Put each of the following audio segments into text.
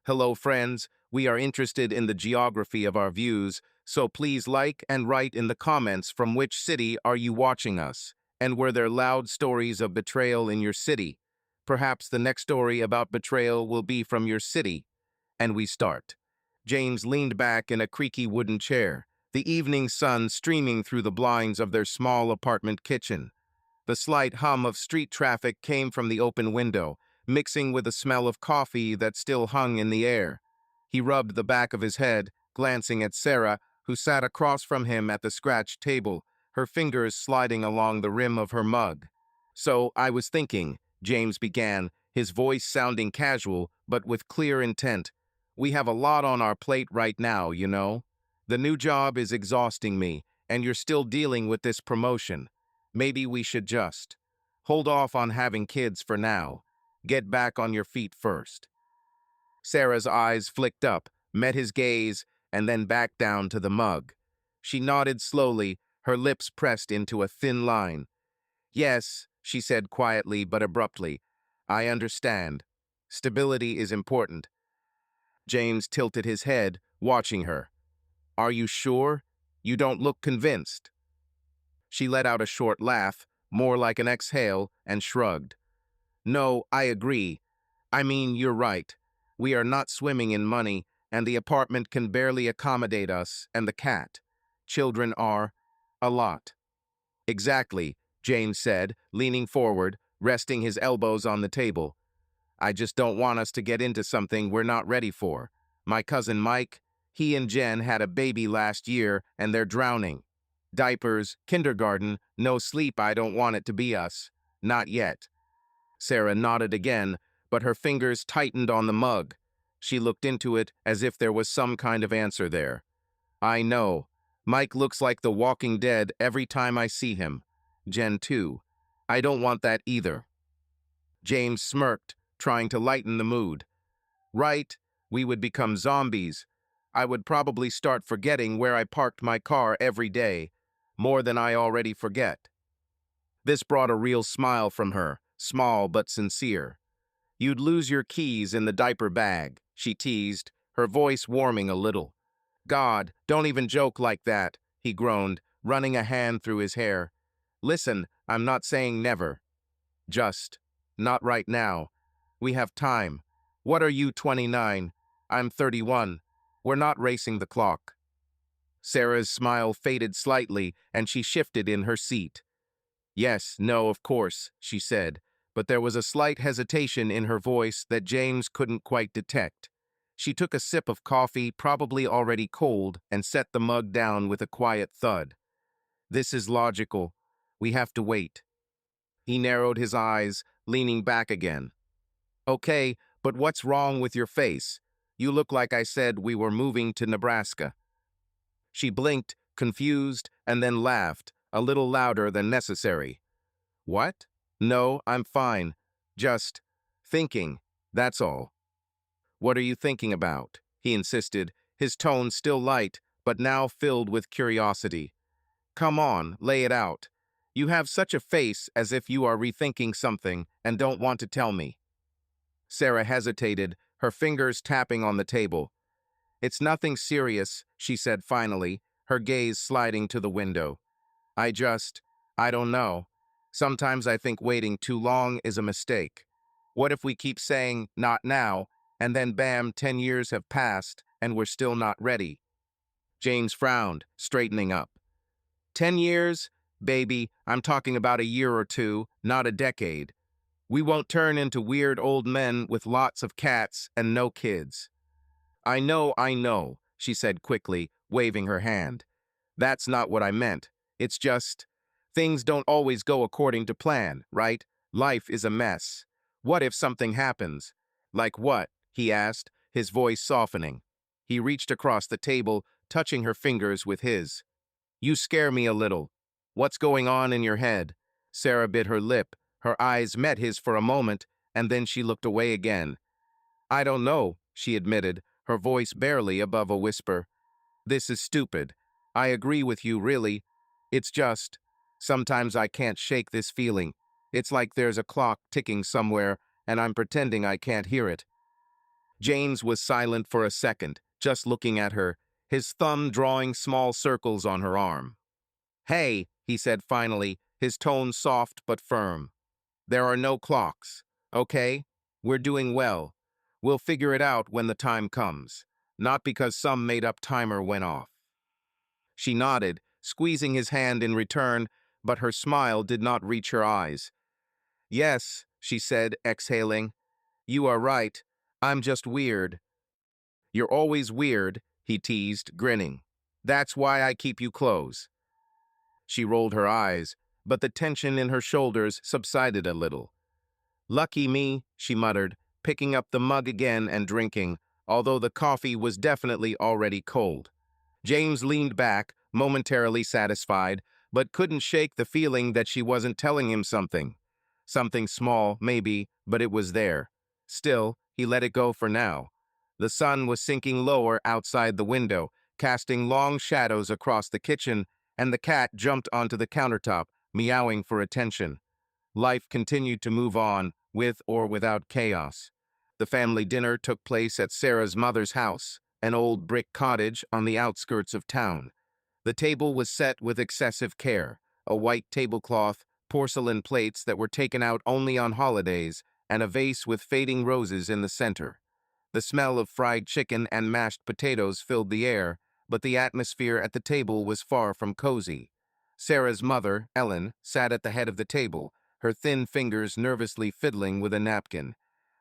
Hello, friends. We are interested in the geography of our views, so please like and write in the comments from which city are you watching us, and were there loud stories of betrayal in your city? Perhaps the next story about betrayal will be from your city. And we start. James leaned back in a creaky wooden chair, the evening sun streaming through the blinds of their small apartment kitchen. The slight hum of street traffic came from the open window, mixing with the smell of coffee that still hung in the air. He rubbed the back of his head, glancing at Sarah, who sat across from him at the scratched table, her fingers sliding along the rim of her mug. "So, I was thinking," James began, his voice sounding casual, but with clear intent. "We have a lot on our plate right now, you know. The new job is exhausting me, and you're still dealing with this promotion. Maybe we should just hold off on having kids for now. Get back on your feet first." Sarah's eyes flicked up, met his gaze, and then back down to the mug. She nodded slowly, her lips pressed into a thin line. "Yes," she said quietly but abruptly. "I understand. Stability is important." James tilted his head, watching her. "Are you sure? You don't look convinced." She let out a short laugh, more like an exhale, and shrugged. "No, I agree. I mean, you're right. We are not swimming in money, and the apartment can barely accommodate us and the cat. Children are a lot." "Exactly," James said, leaning forward, resting his elbows on the table. "I just don't want us to get into something we're not ready for. My cousin Mike, he and Jen had a baby last year, and they're drowning. Diapers, kindergarten, no sleep. I don't want it to be us. Not yet." Sarah nodded again, but her fingers tightened on the mug. She looked into it as if there was some kind of answer there. "I know. Mike looks like the Walking Dead every time I see him. Jen too. I don't want that either." James smirked, trying to lighten the mood. "Right, we would become zombies. I would probably start forgetting where I parked my car every day, more than I already forget." This brought a real smile from her, small but sincere. "You'd lose your keys in the diaper bag," she teased, her voice warming a little. "God, don't even joke like that," he groaned, running a hand through his hair. "Listen, I'm not saying never. Just, not right now. We have time. What are you, 29? I'm 31. We're not racing the clock." Sarah's smile faded slightly, and she shifted in her seat. "Yes, no, of course," she said, but there was a slight hesitation in her voice that James couldn't quite detect. She took a sip of coffee, probably already cold, and set the mug down with a quiet thud. "This is logical. We have to wait." He narrowed his eyes, leaning back again. "Okay, but what's wrong with your face? You look like I said we were moving to Nebraska." She blinked, confused, and then laughed, a little louder than necessary. "What? No, I'm fine. Just thinking, that's all." "What are you thinking about?" he insisted, his tone still light, but now filled with curiosity. "Come on, lay it out. You have such a face as if you are rethinking something and don't want to tell me." Sarah hesitated, her fingers tapping on the table. "It's nothing serious," she said finally, her gaze sliding to the window. I don't know. Sometimes I think waiting too long is a mistake. What if we keep saying, not now, and then bam, 10 years have passed, and we're still not ready?" James frowned, straightening up. 10 years? Baby, I'm talking about a year or two, not a decade. We won't turn into weird old men with lots of cats and no kids." I know," she said quickly, waving her hand. "That's not what I meant. It's just, things don't always go according to plan, right? Life is a mess. What if something happens?" "Like what?" he asked, his voice softening. He reached across the table, touching her fingers with his. "You scare me a little. What's going on in your head?" Sarah bit her lip. Her eyes met his for a moment, and then she looked away again. "I don't know," she admitted, her voice barely above a whisper. "This is stupid. I agree with you, really. It's just, sometimes I can't shake this feeling. It's like there's a clock ticking somewhere, and I'm pretending I can't hear it." James was silent for a second, just looking at her, his thumb drawing small circles on her arm. "Hey," he said finally, his tone soft but firm. "There are no clocks, okay? We're doing well. We'll figure it out when the time comes, not because some made-up timer went off." She nodded, squeezing his hand in return, but her smile did not reach her eyes. "Yes," she said, exhaling. "You are right. I'm just weird." "You're always weird," he teased, grinning. "That's why I keep you close." She rolled her eyes, but the tension in her shoulders subsided a little. "Lucky me," she muttered, picking up the mug again and drinking, although the coffee was definitely already cold. James leaned back, momentarily satisfied, but couldn't shake the feeling that she wasn't telling him something. Something small, maybe, but it was there. Still, he let it go for now. The sun was sinking lower outside the window, casting long shadows across the kitchen, and the cat jumped onto the countertop, meowing for attention. Life continued to move on, with or without chaos. The family dinner took place at Sarah's mother's house, an old brick cottage on the outskirts of town. The table was set with excessive care, a white tablecloth, porcelain plates that were taken out only on holidays, and a vase with fading roses in the center. The smell of fried chicken and mashed potatoes filled the air, but the atmosphere at the table was far from cozy. Sarah's mother, Ellen, sat at the head of the table, her thin fingers nervously fiddling with a napkin.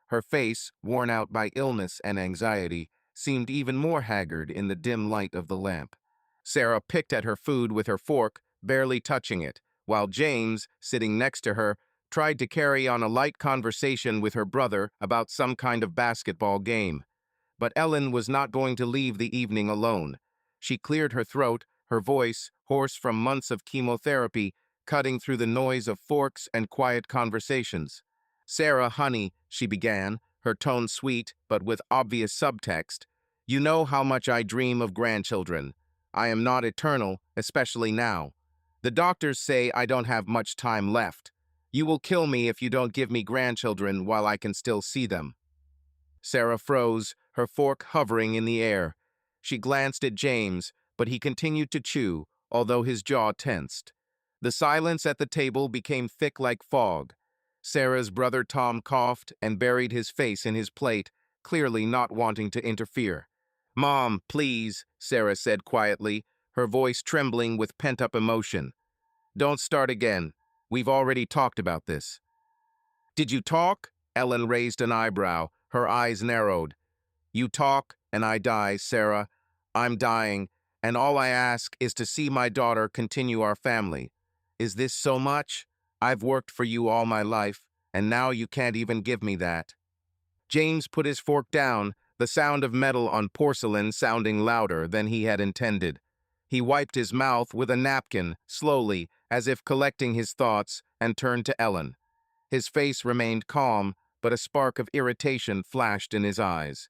Her face, worn out by illness and anxiety, seemed even more haggard in the dim light of the lamp. Sarah picked at her food with her fork, barely touching it, while James, sitting next to her, tried to carry on a light conversation with her brother about some kind of basketball game. But Ellen was not going to leave the evening alone. She cleared her throat, her voice, hoarse from months of chemotherapy, cutting through the noise of forks and quiet conversations. "Sarah, honey," she began, her tone sweet but with obvious subtext, "you know how much I dream of grandchildren. I am not eternal, especially now. The doctors say I don't have much time left. You will kill me if you don't give me grandchildren while I can still see them." Sarah froze, her fork hovering in the air. She glanced at James, but he continued to chew, although his jaw tensed. The silence at the table became thick like fog. Sarah's brother Tom coughed and buried his face in his plate, clearly not wanting to interfere. "Mom, please," Sarah said quietly, her voice trembling with pent-up emotion. "Don't start again. We've already talked about this." "Did you talk?" Ellen raised an eyebrow, her eyes narrowed. "You talk, and I die, Sarah. I'm dying, and all I ask is to see my daughter continue our family. Is this so much? I've worked for you all my life, and now you can't even give me that." James put his fork down, the sound of metal on porcelain sounding louder than he had intended. He wiped his mouth with a napkin, slowly, as if collecting his thoughts, and turned to Ellen. His face remained calm, but a spark of irritation flashed in his eyes.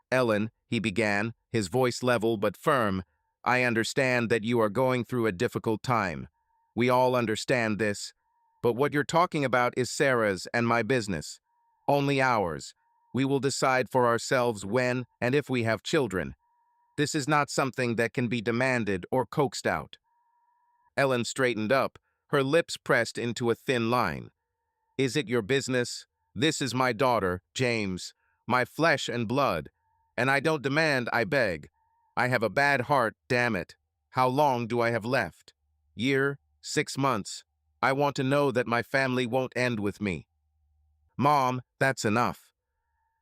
"Ellen," he began, his voice level but firm, "I understand that you are going through a difficult time. We all understand this. But what you're talking about is Sarah's and my business. Only ours. We will decide for ourselves when and if we have children. This is not something that can be demanded or coaxed out." Ellen straightened up, her lips pressed into a thin line. "Is it your business? This is my daughter, James, my flesh and blood. And I don't demand, I beg. I have a bad heart, damn it. How long do I have left? Year? 6 months. I want to know that my family won't end with me." "Mom, that's enough."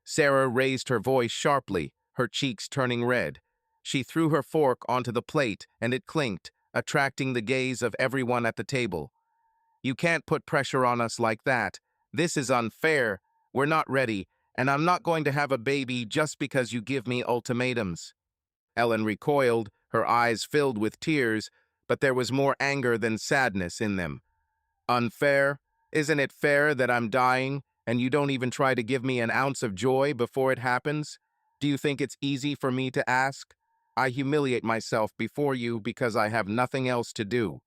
Sarah raised her voice sharply, her cheeks turning red. She threw her fork onto the plate, and it clinked, attracting the gaze of everyone at the table. "You can't put pressure on us like that. This is unfair. We're not ready, and I'm not going to have a baby just because you give me ultimatums." Ellen recoiled, her eyes filled with tears, but there was more anger than sadness in them. "Unfair? Isn't it fair that I'm dying, and you don't even try to give me an ounce of joy before it happens? Do you think it's easy for me to ask? I humiliate myself before you because I have nothing else to do."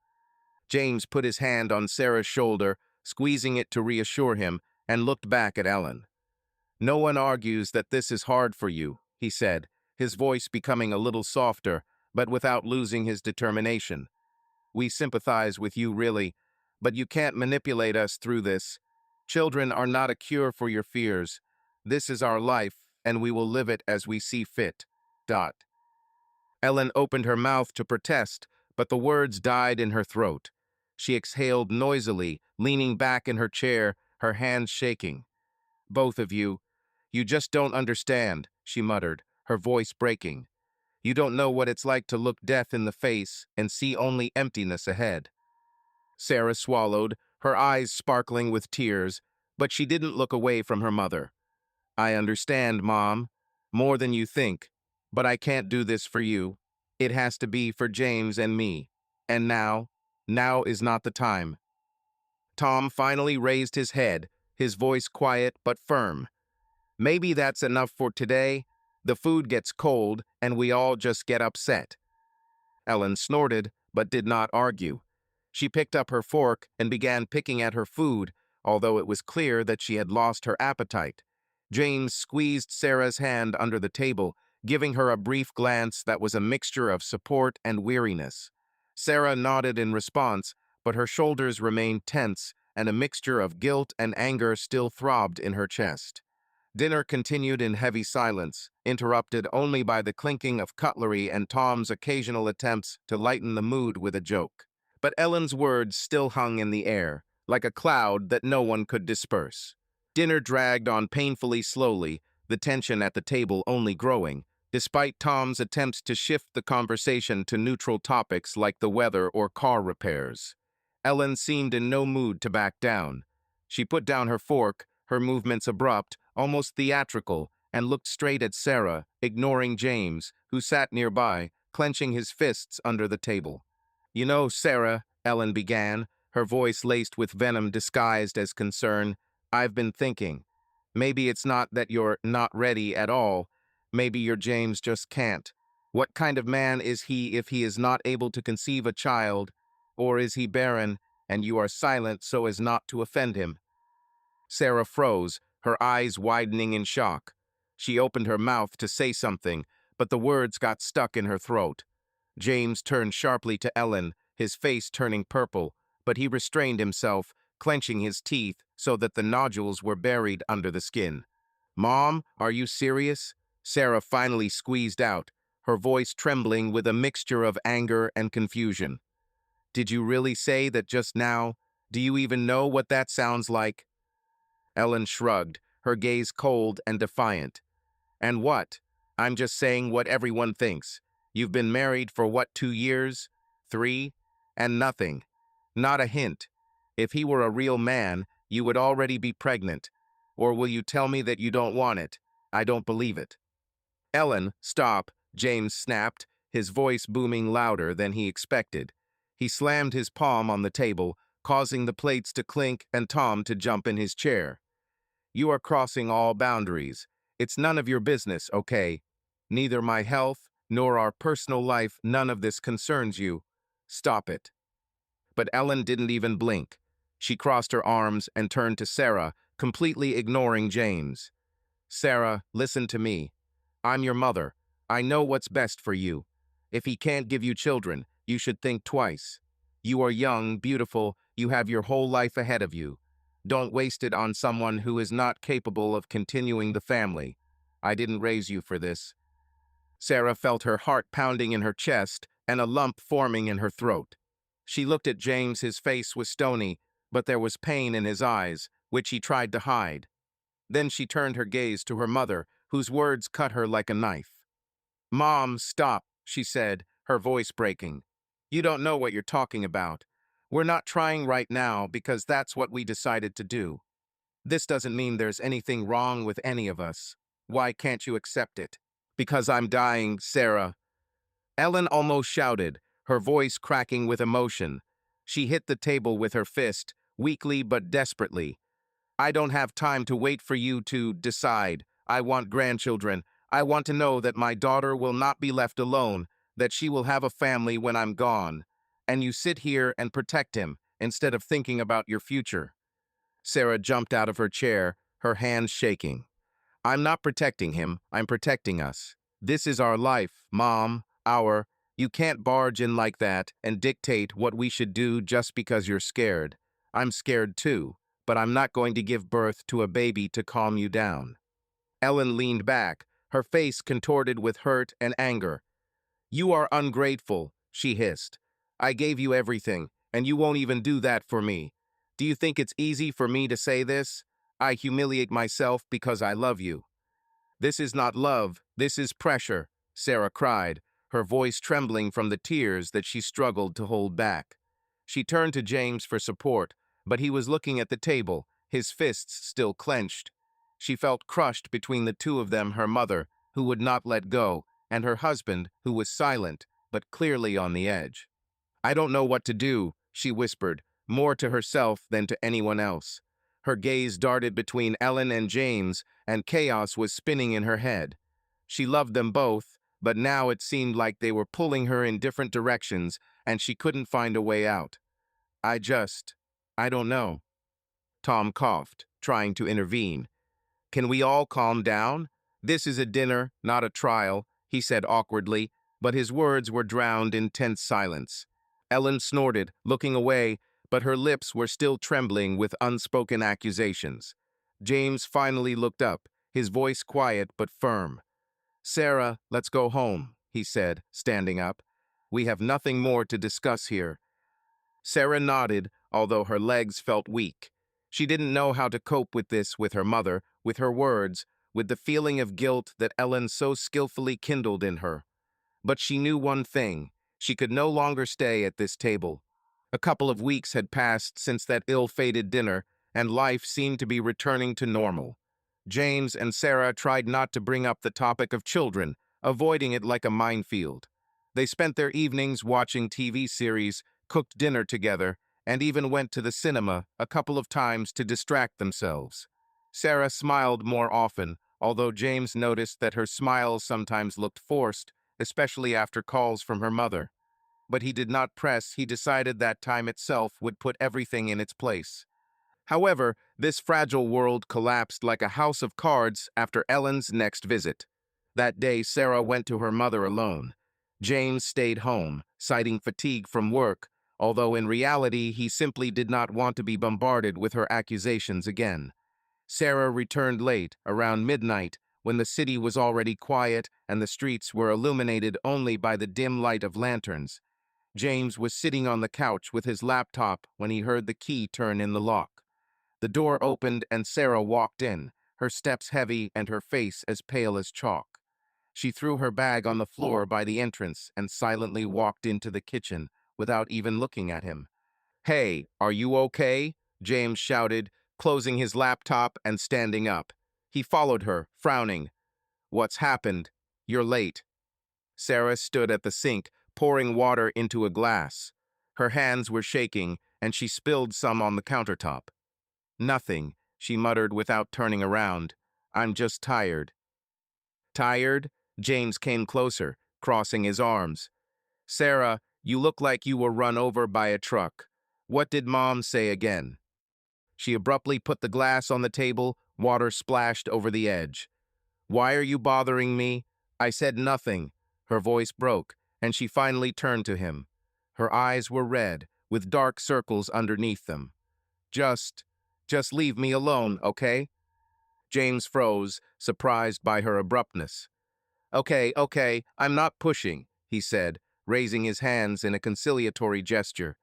James put his hand on Sarah's shoulder, squeezing it to reassure him, and looked back at Ellen. No one argues that this is hard for you, he said, his voice becoming a little softer, but without losing his determination. We sympathize with you, really, but you can't manipulate us through this. Children are not a cure for your fears. This is our life, and we will live it as we see fit. Dot. Ellen opened her mouth to protest, but the words died in her throat. She exhaled noisily, leaning back in her chair, her hands shaking. Both of you. You just don't understand, she muttered, her voice breaking. You don't know what it's like to look death in the face and see only emptiness ahead. Sarah swallowed, her eyes sparkling with tears, but she didn't look away from her mother. I understand, Mom, more than you think, but I can't do this for you. It has to be for James and me. And now is not the time. Tom finally raised his head, his voice quiet but firm. Maybe that's enough for today. The food gets cold, and we all just get upset. Ellen snorted, but did not argue. She picked up her fork and began picking at her food, although it was clear that she had lost her appetite. James squeezed Sarah's hand under the table, giving her a brief glance that was a mixture of support and weariness. Sarah nodded in response, but her shoulders remained tense, and a mixture of guilt and anger still throbbed in her chest. Dinner continued in heavy silence, interrupted only by the clinking of cutlery and Tom's occasional attempts to lighten the mood with a joke. But Ellen's words still hung in the air, like a cloud that no one could disperse. Dinner dragged on painfully slowly, the tension at the table only growing, despite Tom's attempts to shift the conversation to neutral topics like the weather or car repairs. Ellen seemed in no mood to back down. She put down her fork, her movements abrupt, almost theatrical, and looked straight at Sarah, ignoring James, who sat nearby, clenching his fists under the table. You know, Sarah, Ellen began, her voice laced with venom disguised as concern, I've been thinking. Maybe it's not that you're not ready at all. Maybe your James just can't. What kind of man is he if he is not able to conceive a child? Or is he barren, and you are silent so as not to offend him? Sarah froze, her eyes widening in shock. She opened her mouth to say something, but the words got stuck in her throat. James turned sharply to Ellen, his face turning purple, but he restrained himself, clenching his teeth so that the nodules were buried under the skin. Mom, are you serious? Sarah finally squeezed out, her voice trembling with a mixture of anger and confusion. Did you really say that just now? Do you even know what that sounds like? Ellen shrugged, her gaze cold and defiant. And what? I'm just saying what everyone thinks. You've been married for what, 2 years? 3? And nothing. Not a hint. If he were a real man, you would already be pregnant. Or will you tell me that you don't want it? I don't believe it. Ellen, stop, James snapped, his voice booming louder than he expected. He slammed his palm on the table, causing the plates to clink and Tom to jump in his chair. You are crossing all boundaries. It's none of your business, okay? Neither my health nor our personal life, none of this concerns you. Stop it. But Ellen didn't even blink. She crossed her arms and turned to Sarah, completely ignoring James. Sarah, listen to me. I'm your mother. I know what's best for you. If he can't give you children, you should think twice. You are young, beautiful, you have your whole life ahead of you. Don't waste it on someone who is not capable of continuing the family. I didn't raise you for this. Sarah felt her heart pounding in her chest and a lump forming in her throat. She looked at James, his face was stony, but there was pain in his eyes, which he tried to hide. Then she turned her gaze to her mother, whose words cut her like a knife. Mom, stop, she said, her voice breaking. You don't know what you're talking about. We're not trying right now because that's what we decided to do. This doesn't mean there's anything wrong with any of us. Why can't you accept it? Because I'm dying, Sarah. Ellen almost shouted, her voice cracking with emotion. She hit the table with her fist, weakly but desperately. I don't have time to wait for you to decide. I want grandchildren. I want to know that my daughter will not be left alone, that she will have a family when I'm gone. And you sit here and protect him instead of thinking about your future. Sarah jumped out of her chair, her hands shaking. I'm not protecting him, I'm protecting us. This is our life, Mom, our. You can't barge in like that and dictate what we should do just because you're scared. I'm scared too, but I'm not going to give birth to a baby to calm you down. Ellen leaned back, her face contorted with hurt and anger. You are ungrateful, she hissed. I gave you everything, and you won't even do that for me. Do you think it's easy for me to say this? I humiliate myself because I love you. This is not love, this is pressure, Sarah cried, her voice trembling from the tears that she struggled to hold back. She turned to James for support, but he was looking at the table, his fists still clenched. She felt crushed between the two of them, her mother, who would not let go, and her husband, who was silent, but clearly on the edge. I don't know what to do, she whispered, more to herself than to anyone else. Her gaze darted between Ellen and James, and chaos was spinning in her head. She loved them both, but now it seemed like they were pulling her in different directions, and she couldn't find a way out. I don't know. Tom coughed, trying to intervene. Can we all calm down? This is a dinner, not a trial, he said awkwardly, but his words were drowned in tense silence. Ellen snorted, looking away, but her lips were still trembling with unspoken accusations. James finally looked up, his voice quiet but firm. Sarah, let's go home, he said, standing up. We have nothing more to discuss here. Sarah nodded, although her legs felt weak. She didn't know how to cope with this with her mother, with her words, with the feeling of guilt that Ellen so skillfully kindled in her. But she knew one thing. She could no longer stay at this table. A couple of weeks had passed since that ill-fated dinner, and life seemed to be returning to normal. James and Sarah tried not to bring up the topic of children, avoiding it like a minefield. They spent their evenings watching TV series, cooked dinner together, and even went to the cinema a couple of times to distract themselves. Sarah smiled more often, although James noticed that her smiles sometimes looked forced, especially after calls from her mother. But he did not press. He decided that time itself would put everything in its place. However, this fragile world collapsed like a house of cards after Ellen's next visit. That day, Sarah went to her mother alone. James stayed home, citing fatigue from work, although in reality he simply did not want to be bombarded with her accusations again. Sarah returned late, around midnight, when the city was already quiet and the streets were illuminated only by the dim light of lanterns. James was sitting on the couch with his laptop when he heard the key turn in the lock. The door opened and Sarah walked in, her steps heavy and her face as pale as chalk. She threw her bag on the floor by the entrance and silently walked into the kitchen without even looking at him. Hey, are you okay? James shouted, closing his laptop and standing up. He followed her, frowning. What's happened? You're late. Sarah stood at the sink, pouring water into a glass. Her hands were shaking, and she spilled some on the countertop. Nothing, she muttered without turning around. I'm just tired. Tired? James came closer, crossing his arms. Sarah, you look like you were run over by a truck. What did Mom say again? She abruptly put the glass on the table, water splashed over the edge. Why are you bothering me? I said nothing. Her voice broke, and she finally turned to him. Her eyes were red, with dark circles underneath them. Just leave me alone, okay? James froze, surprised by her abruptness. Okay, I'm not pushing, he said, raising his hands in a conciliatory gesture.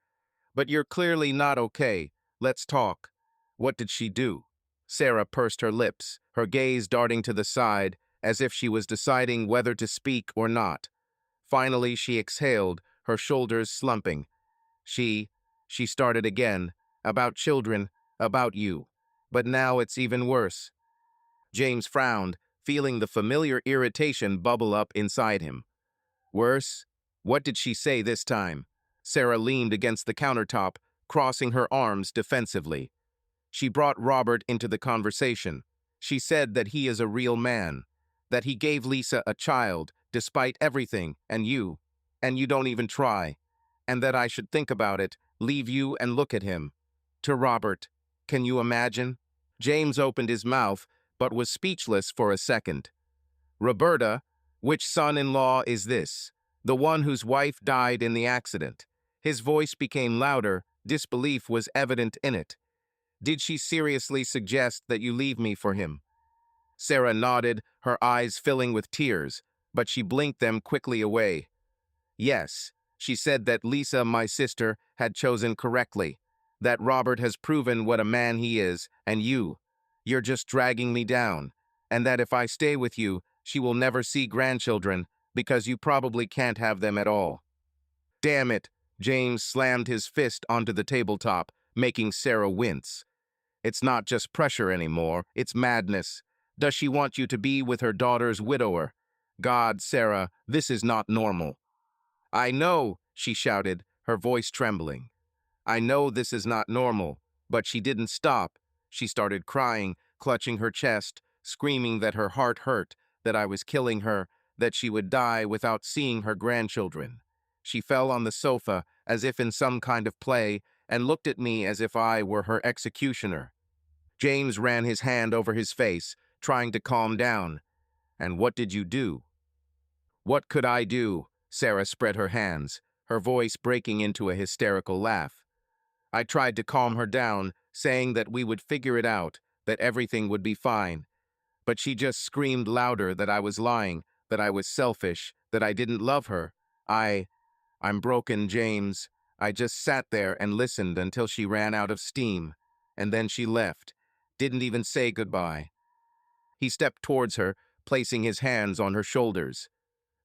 But you're clearly not okay. Let's talk. What did she do? Sarah pursed her lips, her gaze darting to the side, as if she was deciding whether to speak or not. Finally, she exhaled, her shoulders slumping. She started again, about children, about you. But now it's even worse. James frowned, feeling the familiar irritation bubble up inside him. Worse? What did she say this time? Sarah leaned against the countertop, crossing her arms defensively. She brought Robert into the conversation. She said that he is a real man, that he gave Lisa a child, despite everything, and you don't even try, and that I should think about it, leave you and look at him. To Robert. Can you imagine? James opened his mouth, but was speechless for a second. Roberta, which son-in-law is this? The one whose wife died in the accident. His voice became louder, disbelief was evident in it. Did she seriously suggest that you leave me for him? Sarah nodded, her eyes filling with tears, but she blinked them quickly away. Yes, she said that Lisa, my sister, had chosen correctly, that Robert has proven what a man he is, and you're just dragging me down, and that if I stay with you, she will never see grandchildren, because you probably can't have them at all. Damn it, James slammed his fist onto the tabletop, making Sarah wince. It's not just pressure anymore, it's madness. Does she want you to be with her daughter's widower? God, Sarah, this is not normal. I know, she shouted, her voice trembling. I know this is not normal, but she didn't stop. She started crying, clutching her chest, screaming that her heart hurt, that I was killing her, that she would die without seeing her grandchildren. She fell on the sofa, as if in some kind of play, and looked at me as if I were her executioner. James ran his hand over his face, trying to calm down. And what did you do? What could I do? Sarah spread her hands, her voice breaking into a hysterical laugh. I tried to calm her down, saying that we would figure it out, that everything would be fine. But she just screamed louder that I was lying, that I was selfish, that I didn't love her. I'm broken, James. I just sat there and listened until she ran out of steam. And then she left. Didn't even say goodbye. He stepped towards her, placing his hands on her shoulders.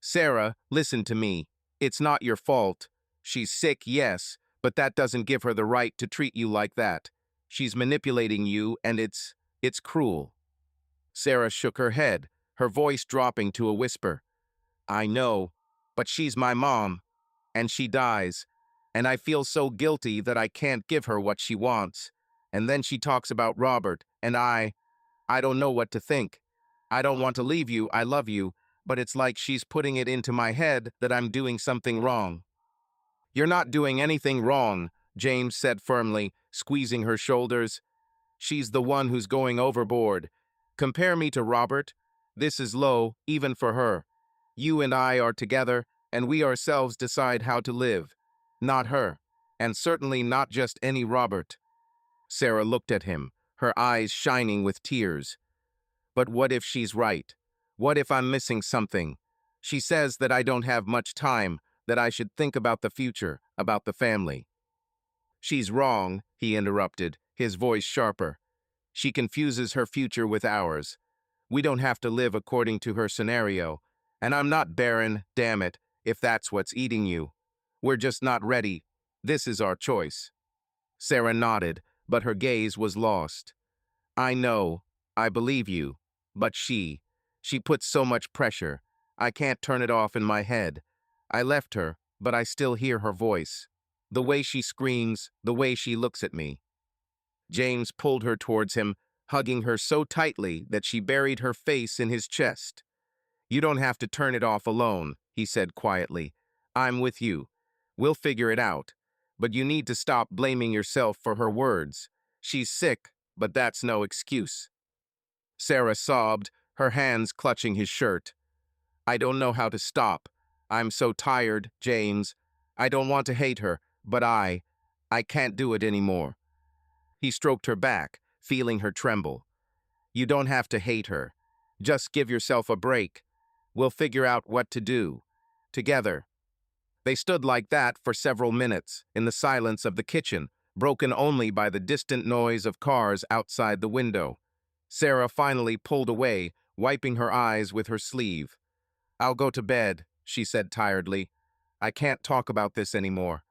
Sarah, listen to me. It's not your fault. She's sick, yes, but that doesn't give her the right to treat you like that. She's manipulating you, and it's cruel. Sarah shook her head, her voice dropping to a whisper. I know, but she's my mom, and she dies, and I feel so guilty that I can't give her what she wants. And then she talks about Robert, and I don't know what to think. I don't want to leave you, I love you, but it's like she's putting it into my head that I'm doing something wrong. You're not doing anything wrong, James said firmly, squeezing her shoulders. She's the one who's going overboard. Compare me to Robert. This is low, even for her. You and I are together, and we ourselves decide how to live. Not her, and certainly not just any Robert. Sarah looked at him, her eyes shining with tears. But what if she's right? What if I'm missing something? She says that I don't have much time, that I should think about the future, about the family. She's wrong, he interrupted, his voice sharper. She confuses her future with ours. We don't have to live according to her scenario. And I'm not barren, damn it, if that's what's eating you. We're just not ready. This is our choice. Sarah nodded, but her gaze was lost. I know, I believe you, but she puts so much pressure. I can't turn it off in my head. I left her, but I still hear her voice. The way she screams, the way she looks at me. James pulled her towards him, hugging her so tightly that she buried her face in his chest. You don't have to turn it off alone, he said quietly. I'm with you. We'll figure it out. But you need to stop blaming yourself for her words. She's sick, but that's no excuse. Sarah sobbed, her hands clutching his shirt. I don't know how to stop. I'm so tired, James. I don't want to hate her, but I can't do it anymore. He stroked her back, feeling her tremble. You don't have to hate her. Just give yourself a break. We'll figure out what to do. Together. They stood like that for several minutes, in the silence of the kitchen, broken only by the distant noise of cars outside the window. Sarah finally pulled away, wiping her eyes with her sleeve. I'll go to bed, she said tiredly. I can't talk about this anymore.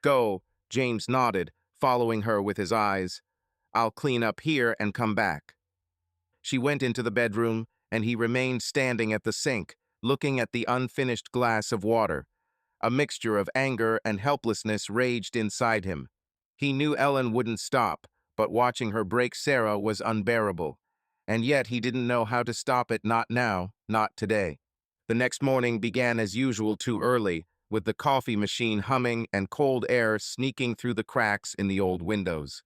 Go, James nodded, following her with his eyes. I'll clean up here and come back. She went into the bedroom, and he remained standing at the sink, looking at the unfinished glass of water. A mixture of anger and helplessness raged inside him. He knew Ellen wouldn't stop, but watching her break Sarah was unbearable. And yet he didn't know how to stop it, not now, not today. The next morning began as usual too early, with the coffee machine humming and cold air sneaking through the cracks in the old windows.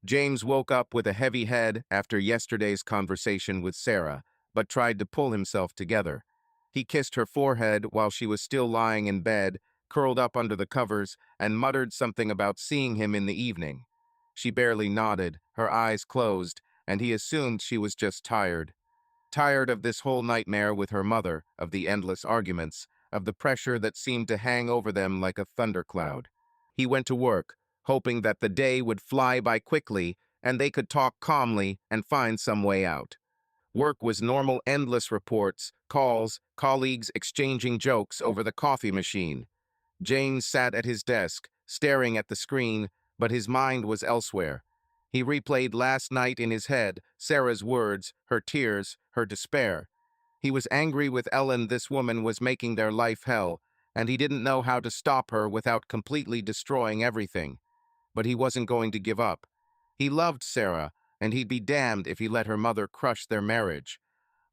James woke up with a heavy head after yesterday's conversation with Sarah, but tried to pull himself together. He kissed her forehead while she was still lying in bed, curled up under the covers, and muttered something about seeing him in the evening. She barely nodded, her eyes closed, and he assumed she was just tired. Tired of this whole nightmare with her mother, of the endless arguments, of the pressure that seemed to hang over them like a thundercloud. He went to work, hoping that the day would fly by quickly and they could talk calmly and find some way out. Work was normal, endless reports, calls, colleagues exchanging jokes over the coffee machine. James sat at his desk, staring at the screen, but his mind was elsewhere. He replayed last night in his head, Sarah's words, her tears, her despair. He was angry with Ellen. This woman was making their life hell, and he didn't know how to stop her without completely destroying everything. But he wasn't going to give up. He loved Sarah, and he'd be damned if he let her mother crush their marriage.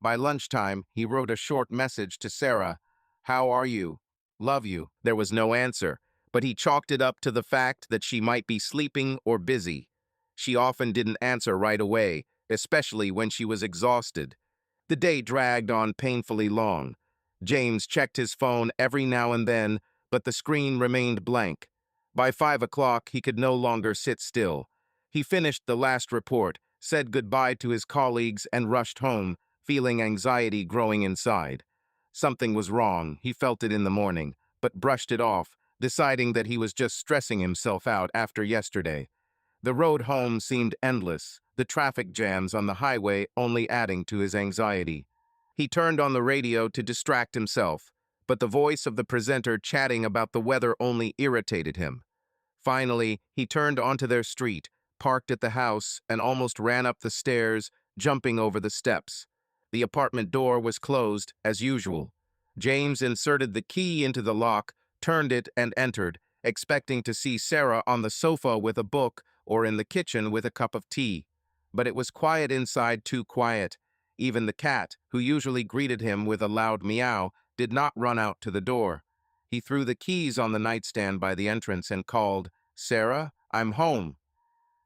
By lunchtime, he wrote a short message to Sarah. "How are you? Love you." There was no answer, but he chalked it up to the fact that she might be sleeping or busy. She often didn't answer right away, especially when she was exhausted. The day dragged on painfully long. James checked his phone every now and then, but the screen remained blank. By 5 o'clock, he could no longer sit still. He finished the last report, said goodbye to his colleagues, and rushed home, feeling anxiety growing inside. Something was wrong, he felt it in the morning, but brushed it off, deciding that he was just stressing himself out after yesterday. The road home seemed endless, the traffic jams on the highway only adding to his anxiety. He turned on the radio to distract himself, but the voice of the presenter chatting about the weather only irritated him. Finally, he turned onto their street, parked at the house, and almost ran up the stairs, jumping over the steps. The apartment door was closed, as usual. James inserted the key into the lock, turned it, and entered, expecting to see Sarah on the sofa with a book or in the kitchen with a cup of tea. But it was quiet inside, too quiet. Even the cat, who usually greeted him with a loud meow, did not run out to the door. He threw the keys on the nightstand by the entrance and called, "Sarah, I'm home."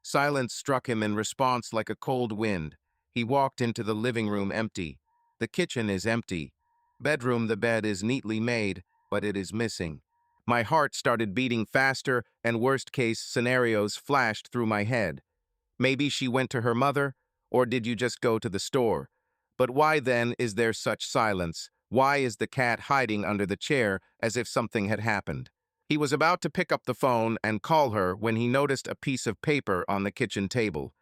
Silence struck him in response like a cold wind. He walked into the living room empty. The kitchen is empty. Bedroom, the bed is neatly made, but it is missing. My heart started beating faster, and worst-case scenarios flashed through my head. Maybe she went to her mother, or did you just go to the store? But why then is there such silence? Why is the cat hiding under the chair as if something had happened? He was about to pick up the phone and call her when he noticed a piece of paper on the kitchen table.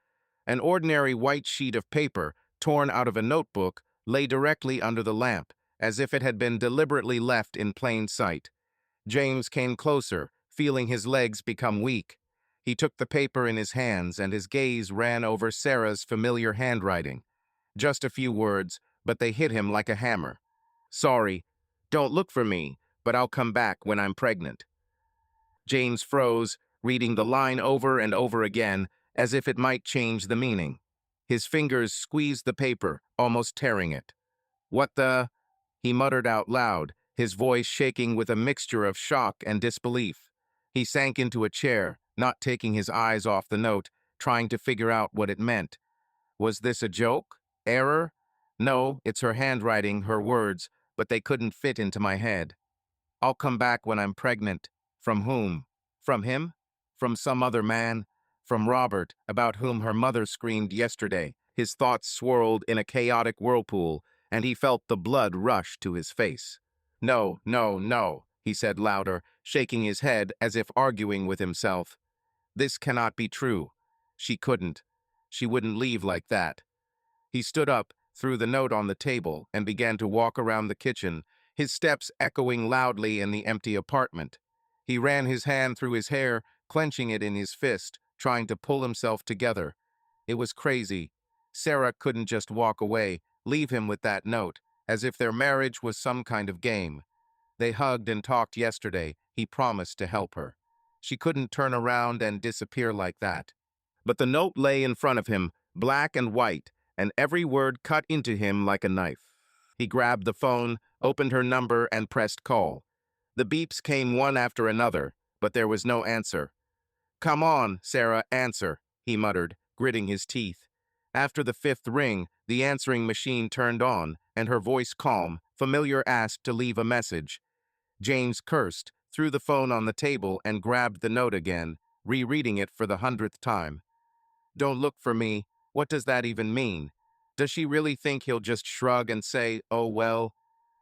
An ordinary white sheet of paper, torn out of a notebook, lay directly under the lamp, as if it had been deliberately left in plain sight. James came closer, feeling his legs become weak. He took the paper in his hands, and his gaze ran over Sarah's familiar handwriting. Just a few words, but they hit him like a hammer. "Sorry, don't look for me, but I'll come back when I'm pregnant." James froze, reading the line over and over again, as if it might change the meaning. His fingers squeezed the paper, almost tearing it. "What the—" he muttered out loud, his voice shaking with a mixture of shock and disbelief. He sank into a chair, not taking his eyes off the note, trying to figure out what it meant. Was this a joke? Error? No, it's her handwriting, her words, but they couldn't fit into my head. "I'll come back when I'm pregnant." From whom? From him? From some other man? From Robert, about whom her mother screamed yesterday? His thoughts swirled in a chaotic whirlpool, and he felt the blood rush to his face. "No, no, no," he said louder, shaking his head as if arguing with himself. "This cannot be true. She couldn't. She wouldn't leave like that." He stood up, threw the note on the table, and began to walk around the kitchen, his steps echoing loudly in the empty apartment. He ran his hand through his hair, clenching it in his fist, trying to pull himself together. It was crazy. Sarah couldn't just walk away, leave him with that note, as if their marriage was some kind of game. They hugged and talked yesterday. He promised to help her. She couldn't turn around and disappear like that. But the note lay in front of him, black and white, and every word cut into him like a knife. He grabbed the phone, opened her number, and pressed call. The beeps came one after another, but there was no answer. "Come on, Sarah, answer." he muttered, gritting his teeth. After the fifth ring, the answering machine turned on, and her voice calm, familiar, asked to leave a message. James cursed, threw the phone on the table, and grabbed the note again, rereading it for the 100th time. Don't look for me. What does that even mean? Does she really think he'll just shrug and say, oh well?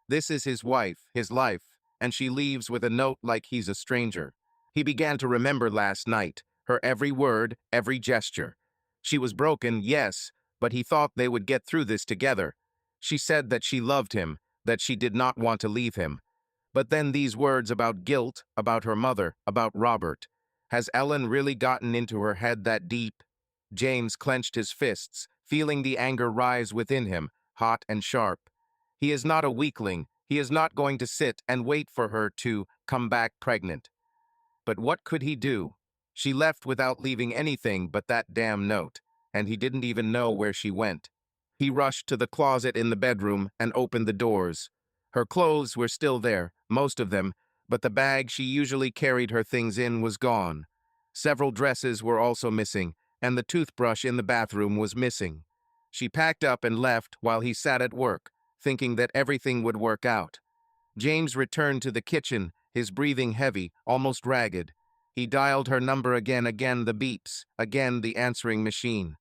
This is his wife, his life, and she leaves with a note like he's a stranger. He began to remember last night, her every word, every gesture. She was broken, yes, but he thought they would get through this together. She said that she loved him, that she did not want to leave him. But then these words about guilt, about her mother, about Robert. Has Ellen really gotten into her head that deep? James clenched his fists, feeling the anger rise within him, hot and sharp. He is not a weakling. He is not going to sit and wait for her to come back pregnant. But what could he do? She left without leaving anything but that damn note, and he didn't even know where she went. He rushed to the closet in the bedroom and opened the doors. Her clothes were still there, most of them, but the bag she usually carried her things in was gone. Several dresses were also missing, and the toothbrush in the bathroom was missing. She packed up and left while he sat at work, thinking that everything would work out. James returned to the kitchen, his breathing heavy, almost ragged. He dialed her number again, the beeps, again the answering machine.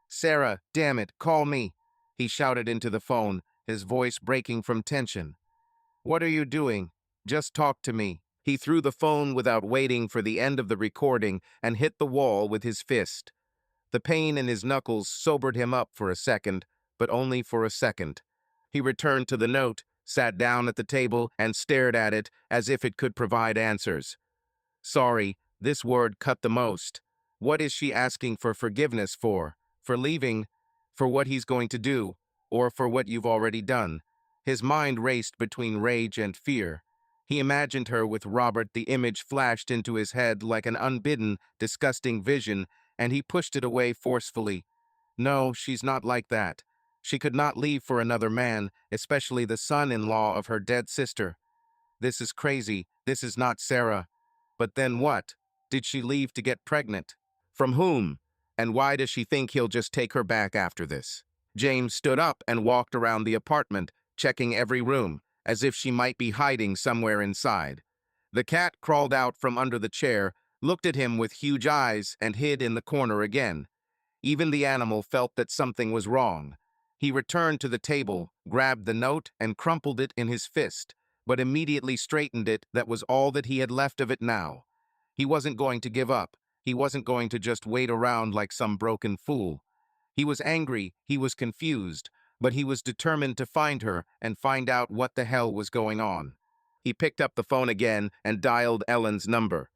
Sarah, damn it, call me, he shouted into the phone, his voice breaking from tension. What are you doing? Just talk to me. He threw the phone without waiting for the end of the recording and hit the wall with his fist. The pain in his knuckles sobered him up for a second, but only for a second. He returned to the note, sat down at the table, and stared at it as if it could provide answers. Sorry, this word cut the most. What is she asking for forgiveness for? For leaving? For what he's going to do? Or for what you've already done? His mind raced between rage and fear. He imagined her with Robert. The image flashed into his head like an unbidden, disgusting vision, and he pushed it away forcefully. No, she's not like that. She could not leave for another man, especially the son-in-law of her dead sister. This is crazy. This is not Sarah. But then what? Did she leave to get pregnant? From whom? And why does she think he'll just take her back after this? James stood up and walked around the apartment, checking every room, as if she might be hiding somewhere inside. The cat crawled out from under the chair, looked at him with huge eyes, and hid in the corner again. Even the animal felt that something was wrong. He returned to the table, grabbed the note, and crumpled it in his fist, but immediately straightened it. That was all that he had left of it now. He wasn't going to give up. He wasn't going to just wait around like some broken fool. He was angry, he was confused, but he was determined to find her and find out what the hell was going on. He picked up the phone again and dialed Ellen's number.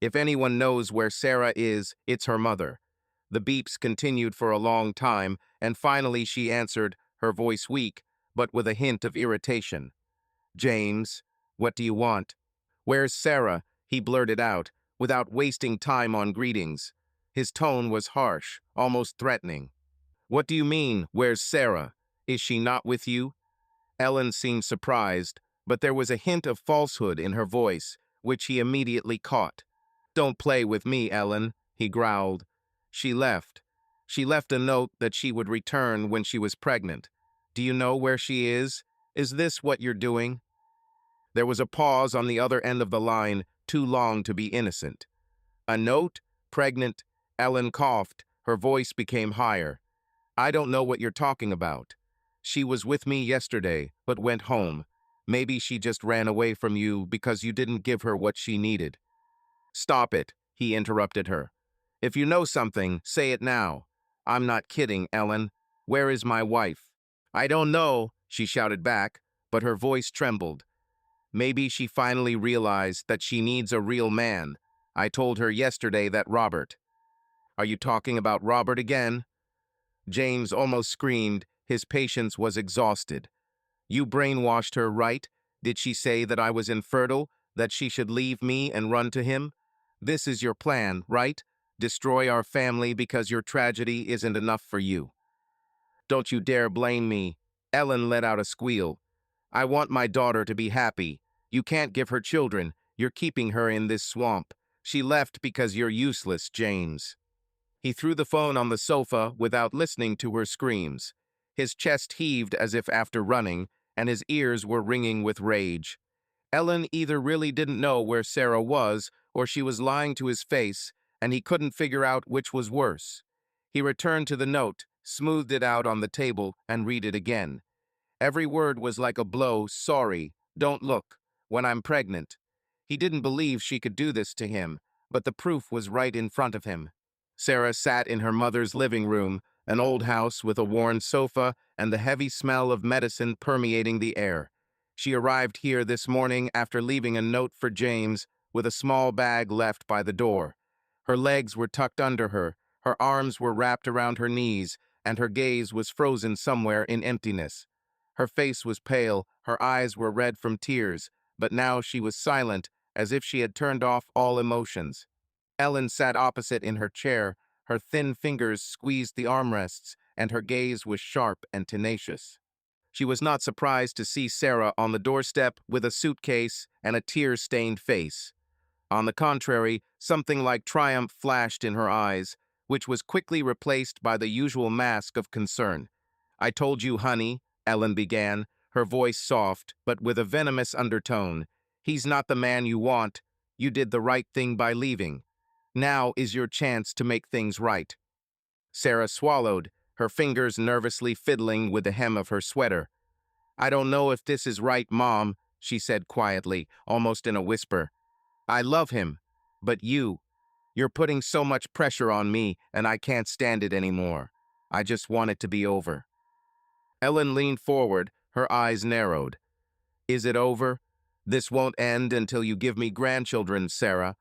If anyone knows where Sarah is, it's her mother. The beeps continued for a long time, and finally she answered, her voice weak, but with a hint of irritation. James, what do you want? Where's Sarah? He blurted out, without wasting time on greetings. His tone was harsh, almost threatening. What do you mean, where's Sarah? Is she not with you? Ellen seemed surprised, but there was a hint of falsehood in her voice, which he immediately caught. Don't play with me, Ellen, he growled. She left. She left a note that she would return when she was pregnant. Do you know where she is? Is this what you're doing? There was a pause on the other end of the line, too long to be innocent. A note? Pregnant? Ellen coughed. Her voice became higher. I don't know what you're talking about. She was with me yesterday, but went home. Maybe she just ran away from you because you didn't give her what she needed. Stop it, he interrupted her. If you know something, say it now. I'm not kidding, Ellen. Where is my wife? I don't know, she shouted back, but her voice trembled. Maybe she finally realized that she needs a real man. I told her yesterday that Robert. Are you talking about Robert again? James almost screamed. His patience was exhausted. You brainwashed her, right? Did she say that I was infertile, that she should leave me and run to him? This is your plan, right? Destroy our family because your tragedy isn't enough for you. Don't you dare blame me. Ellen let out a squeal. I want my daughter to be happy. You can't give her children. You're keeping her in this swamp. She left because you're useless, James. He threw the phone on the sofa without listening to her screams. His chest heaved as if after running, and his ears were ringing with rage. Ellen either really didn't know where Sarah was, or she was lying to his face, and he couldn't figure out which was worse. He returned to the note, smoothed it out on the table, and read it again. Every word was like a blow. Sorry, don't look, when I'm pregnant. He didn't believe she could do this to him, but the proof was right in front of him. Sarah sat in her mother's living room, an old house with a worn sofa and the heavy smell of medicine permeating the air. She arrived here this morning after leaving a note for James with a small bag left by the door. Her legs were tucked under her arms were wrapped around her knees, and her gaze was frozen somewhere in emptiness. Her face was pale, her eyes were red from tears, but now she was silent, as if she had turned off all emotions. Ellen sat opposite in her chair, her thin fingers squeezed the armrests, and her gaze was sharp and tenacious. She was not surprised to see Sarah on the doorstep with a suitcase and a tear-stained face. On the contrary, something like triumph flashed in her eyes, which was quickly replaced by the usual mask of concern. "I told you, honey," Ellen began, her voice soft, but with a venomous undertone. "He's not the man you want. You did the right thing by leaving. Now is your chance to make things right." Sarah swallowed, her fingers nervously fiddling with the hem of her sweater. "I don't know if this is right, Mom," she said quietly, almost in a whisper. "I love him, but you're putting so much pressure on me, and I can't stand it anymore. I just want it to be over." Ellen leaned forward, her eyes narrowed. "Is it over? This won't end until you give me grandchildren, Sarah.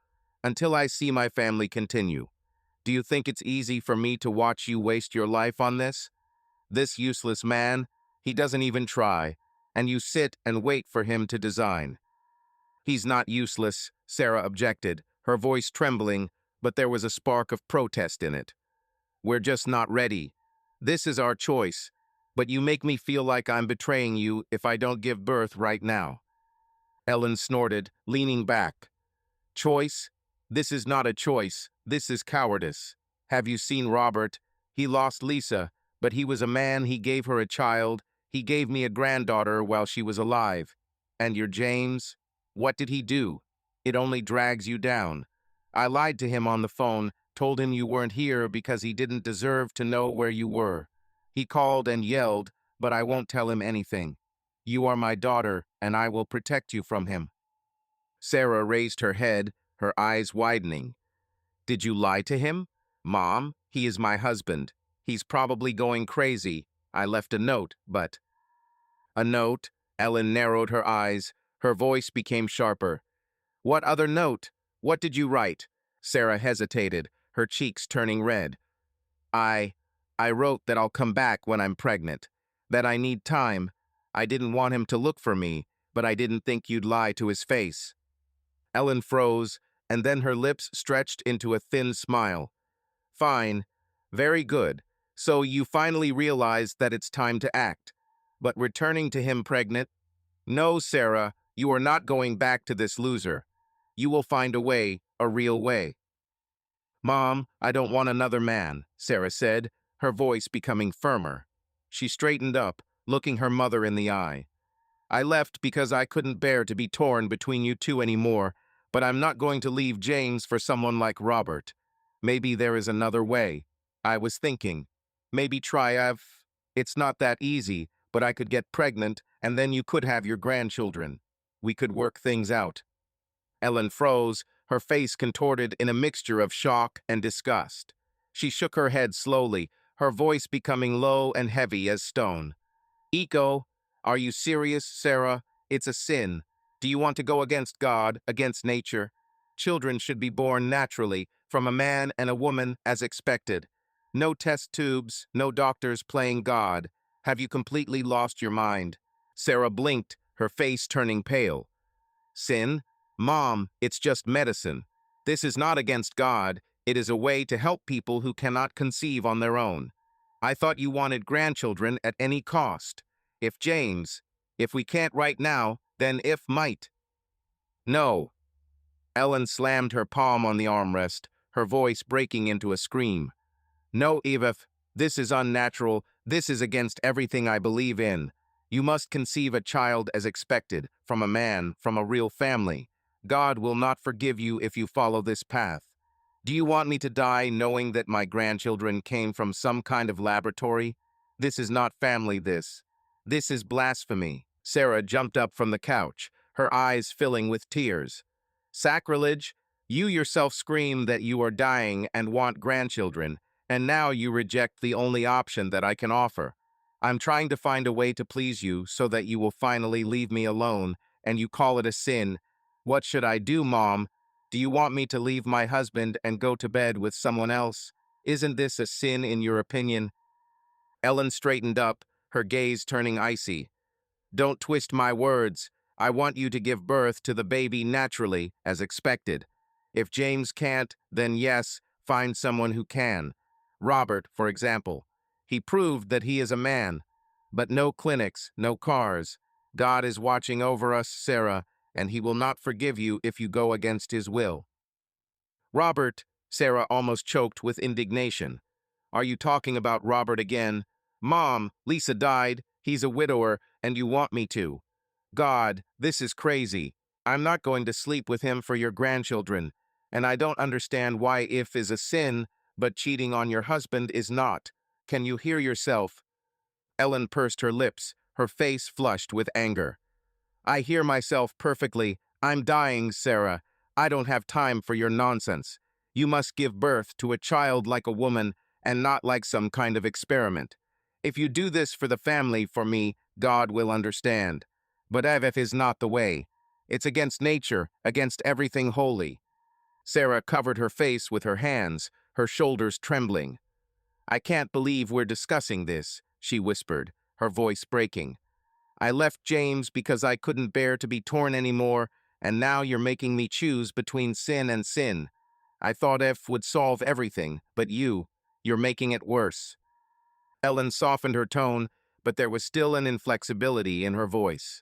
Until I see my family continue. Do you think it's easy for me to watch you waste your life on this? This useless man, he doesn't even try, and you sit and wait for him to design." "He's not useless," Sarah objected, her voice trembling, but there was a spark of protest in it. "We're just not ready. This is our choice, but you make me feel like I'm betraying you if I don't give birth right now." Ellen snorted, leaning back. "Choice? This is not a choice. This is cowardice. Have you seen Robert? He lost Lisa, but he was a man. He gave her a child. He gave me a granddaughter while she was alive. And your James? What did he do? It only drags you down. I lied to him on the phone, told him you weren't here because he didn't deserve to know where you were. He called and yelled, but I won't tell him anything. You are my daughter, and I will protect you from him." Sarah raised her head, her eyes widening. "Did you lie to him? Mom, he is my husband. He's probably going crazy. I left a note, but—" "A note?" Ellen narrowed her eyes. Her voice became sharper. "What other note? What did you write?" Sarah hesitated, her cheeks turning red. I wrote that I'll come back when I'm pregnant, that I need time. I didn't want him to look for me, but I didn't think you'd lie to his face." Ellen froze, and then her lips stretched into a thin smile. "Fine. Very good. So you finally realize that it's time to act. But returning to him pregnant? No, Sarah, you are not going back to this loser. You will find a way, a real way." "Mom, I don't want another man," Sarah said, her voice becoming firmer. She straightened up, looking her mother in the eye. "I left because I couldn't bear to be torn between you two anymore, but I'm not going to leave James for someone like Robert. Maybe there is another way. I was thinking, maybe it's not that easy, but I could get pregnant, and then you could have your grandchildren. We could work things out." Ellen froze, her face contorted in a mixture of shock and disgust. She shook her head slowly, her voice becoming low and heavy as stone. "Eco, are you serious, Sarah? It's a sin. Do you want to go against God, against nature? Children should be born naturally, from a man and a woman as expected. No test tubes, no doctors playing God. Have you completely lost your mind?" Sarah blinked, her face turning pale. "Sin? Mom, it's just medicine. This is not against God. It is a way to help people who cannot conceive on their own. I thought you wanted grandchildren at any cost. If we can't right now, then if might." "No." Ellen slammed her palm on the armrest, her voice breaking into a scream. No, Edith, this is unnatural. This is against everything I believe in. You must conceive a child as expected, from a man, from a real family. God will not forgive you if you follow this path. Do you want me to die knowing that my grandchildren came from some kind of laboratory? This is not family, this. This is blasphemy. Sarah jumped up from the couch, her eyes filling with tears. Sacrilege? You yourself scream that you are dying and want grandchildren, and now you reject the only option that I can offer. I'm trying to find a way to please you so that you will finally leave me alone, and you call it a sin. What should I do, Mom? Do you want me to leave my husband and go to bed with someone else? Isn't this a sin in your opinion? Ellen straightened up, her gaze turning icy. Don't twist my words. I want you to give birth to the baby naturally, as expected. If James can't, then yes, find someone who can. Robert, for example. He proved that he is a man. But no clinics, no cars. God is watching over us, Sarah, and he will not forgive you if you go against his will. Robert, Sarah almost choked with indignation. Are you talking about Robert again? Mom, Lisa died, he's a widower, and you want me to. God, this is crazy. I'm not going to sleep with him for your grandchildren, and I don't understand why if is a sin, but cheating on your husband is not. Can you hear yourself? Ellen pursed her lips, her face flushed with anger. I hear myself perfectly. I'm dying, Sarah. I don't have time for your nonsense. You must give birth to a child like a woman and not like some kind of experiment. If you do this for the family, for me, God will understand. But Aveth is not the way. It's against nature, against everything holy. Sarah covered her face with her hands, her shoulders trembling. I can't believe we're discussing this, she whispered, her voice breaking. I left James because I couldn't bear to be torn anymore, and now you're making me choose between sin and sin. I thought F would solve everything, but you're making it worse. Ellen softened her tone, but there was still an inflexibility in her voice.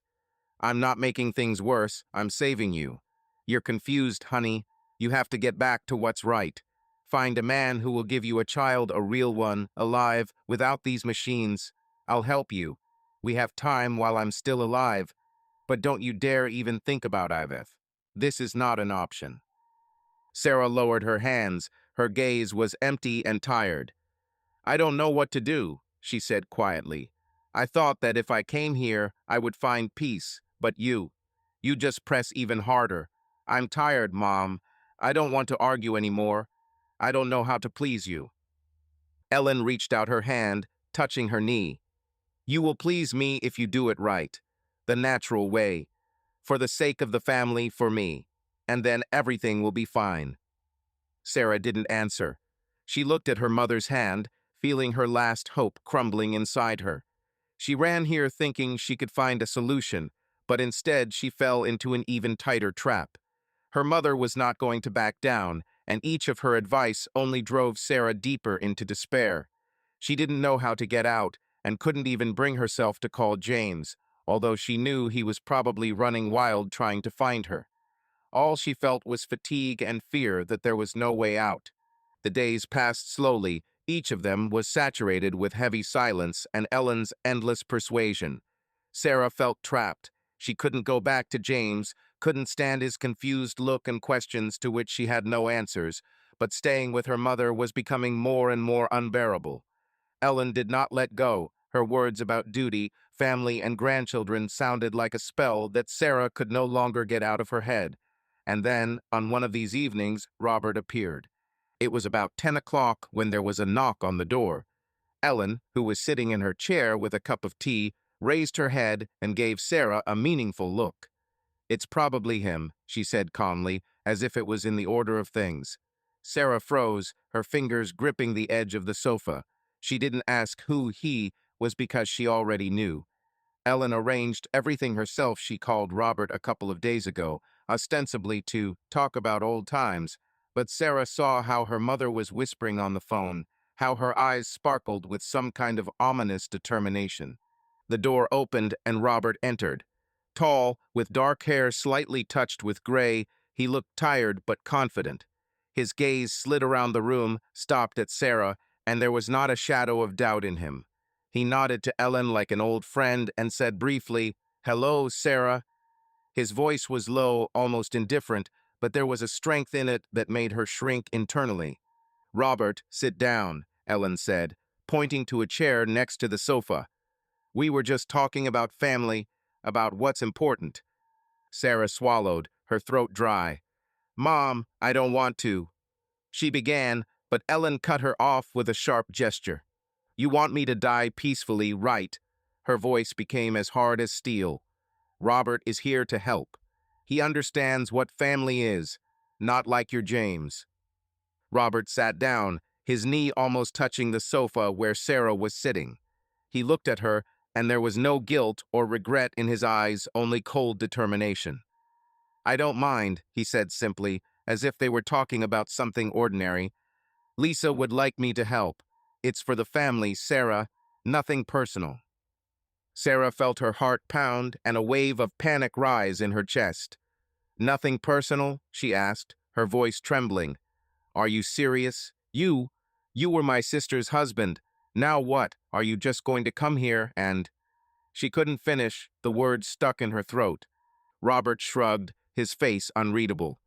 I'm not making things worse, I'm saving you. You're confused, honey. You have to get back to what's right. Find a man who will give you a child, a real one, alive, without these machines. I'll help you. We have time while I'm still alive, but don't you dare even think about Iveth. This is not an option. Sarah lowered her hands. Her gaze was empty and tired. I don't know what to do, she said quietly. I thought that if I came here, I would find peace, but you just press even harder. I'm tired, Mom. I don't want to argue anymore. I don't know how to please you. Ellen reached out her hand, touching her knee. You will please me if you do it right, the natural way, for the sake of the family, for me, and then everything will be fine. Sarah didn't answer. She looked at her mother's hand, feeling her last hope crumbling inside her. She ran here thinking she could find a solution, but instead she fell into an even tighter trap. Her mother was not going to back down, and each of her advice only drove Sarah deeper into despair. She didn't know how to get out, and couldn't even bring herself to call James, although she knew he was probably running wild trying to find her. All she felt was fatigue and fear that there was no way out. The days passed slowly. Each of them was saturated with heavy silence and Ellen's endless persuasion. Sarah felt trapped. She couldn't go back to James, couldn't stand his confused look and questions to which she had no answers, but staying with her mother was becoming more and more unbearable. Ellen did not let go. Her words about duty, family, and grandchildren sounded like a spell that Sarah could no longer get out of her head. And then, on one of these evenings, Robert appeared. It was about 10 o'clock when there was a knock on the door. Ellen, who was sitting in her chair with a cup of tea, raised her head and gave Sarah a meaningful look. It's probably him, she said calmly, as if it was in the order of things. Sarah froze, her fingers gripping the edge of the sofa. She didn't ask who he was because she already knew. Ellen arranged everything herself. She called Robert a couple of days ago, ostensibly to talk about old times, but Sarah saw how her mother was whispering on the phone, how her eyes sparkled with some kind of ominous determination. The door opened and Robert entered. Tall, with dark hair slightly touched with gray, he looked tired but confident. His gaze slid around the room, stopped at Sarah, and there was not a shadow of doubt in him. He nodded to Ellen like an old friend and said briefly, "Hello, Sarah." His voice was low, almost indifferent, but there was a strength in it that made her shrink internally. "Robert, sit down," Ellen said, pointing to a chair next to the sofa. "We were just talking about family, about what's important." Sarah swallowed, her throat dry. "Mom, I don't want to." She began, but Ellen cut her off with a sharp gesture. "You want me to die peacefully, right?" Her voice became as hard as steel. "Robert is here to help. He understands what family is, not like your James." Robert sat down, his knee almost touching the sofa where Sarah was sitting. He looked at her, and there was no guilt or regret in his eyes, only cold determination. "I don't mind," he said simply, as if they were talking about something ordinary. "Lisa would like me to help. It's for the family, Sarah, nothing personal." Sarah felt her heart pound and a wave of panic rise in her chest. "Nothing personal?" she asked, her voice trembling. "Are you serious? You were my sister's husband. Now what? Are you just going to come here and—" She couldn't finish, the words stuck in her throat. Robert shrugged, his face unreadable.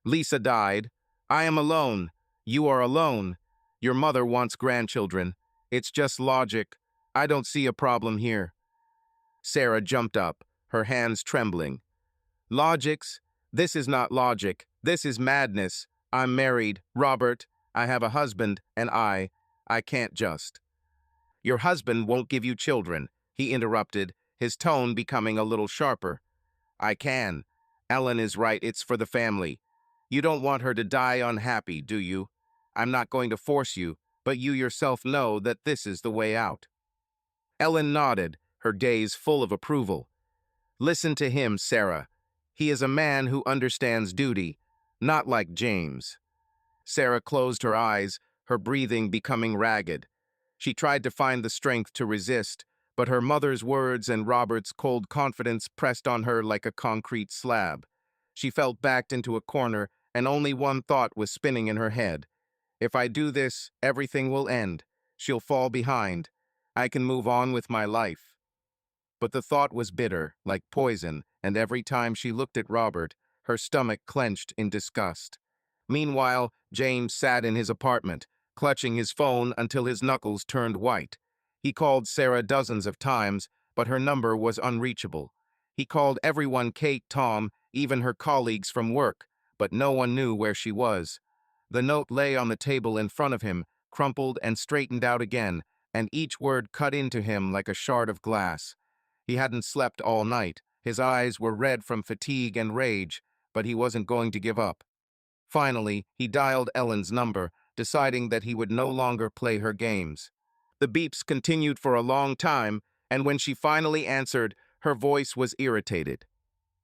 "Lisa died. I am alone. You are alone. Your mother wants grandchildren. It's just logic. I don't see a problem here." Sarah jumped up, her hands trembling. "Logics? This is not logic. This is madness. I'm married, Robert. I have a husband, and I can't just—" "Your husband won't give you children," he interrupted, his tone becoming a little sharper. "I can. Ellen is right, it's for the family. You don't want her to die unhappy, do you? I'm not going to force you, but you yourself know that this is the way out." Ellen nodded, her gaze full of approval. "Listen to him, Sarah. He is a man who understands duty, not like James." Sarah closed her eyes, her breathing becoming ragged. She tried to find the strength to resist, but her mother's words and Robert's cold confidence pressed on her like a concrete slab. She felt backed into a corner, and only one thought was spinning in her head. "If I do this, everything will end. She'll fall behind. I can move on with my life." But the thought was bitter, like poison, and every time she looked at Robert, her stomach clenched in disgust. Meanwhile, James sat in his apartment, clutching his phone until his knuckles turned white. He called Sarah dozens of times, but her number was unreachable. He called everyone, Kate, Tom, even her colleagues from work, but no one knew where she was. The note lay on the table in front of him, crumpled and straightened out again, and each word cut into him like a shard of glass. He hadn't slept all night. His eyes were red from fatigue and rage, but he wasn't going to give up. Finally, he dialed Ellen's number, deciding that he would no longer play her games. The beeps continued for a long time, and when she finally answered, her voice was irritated.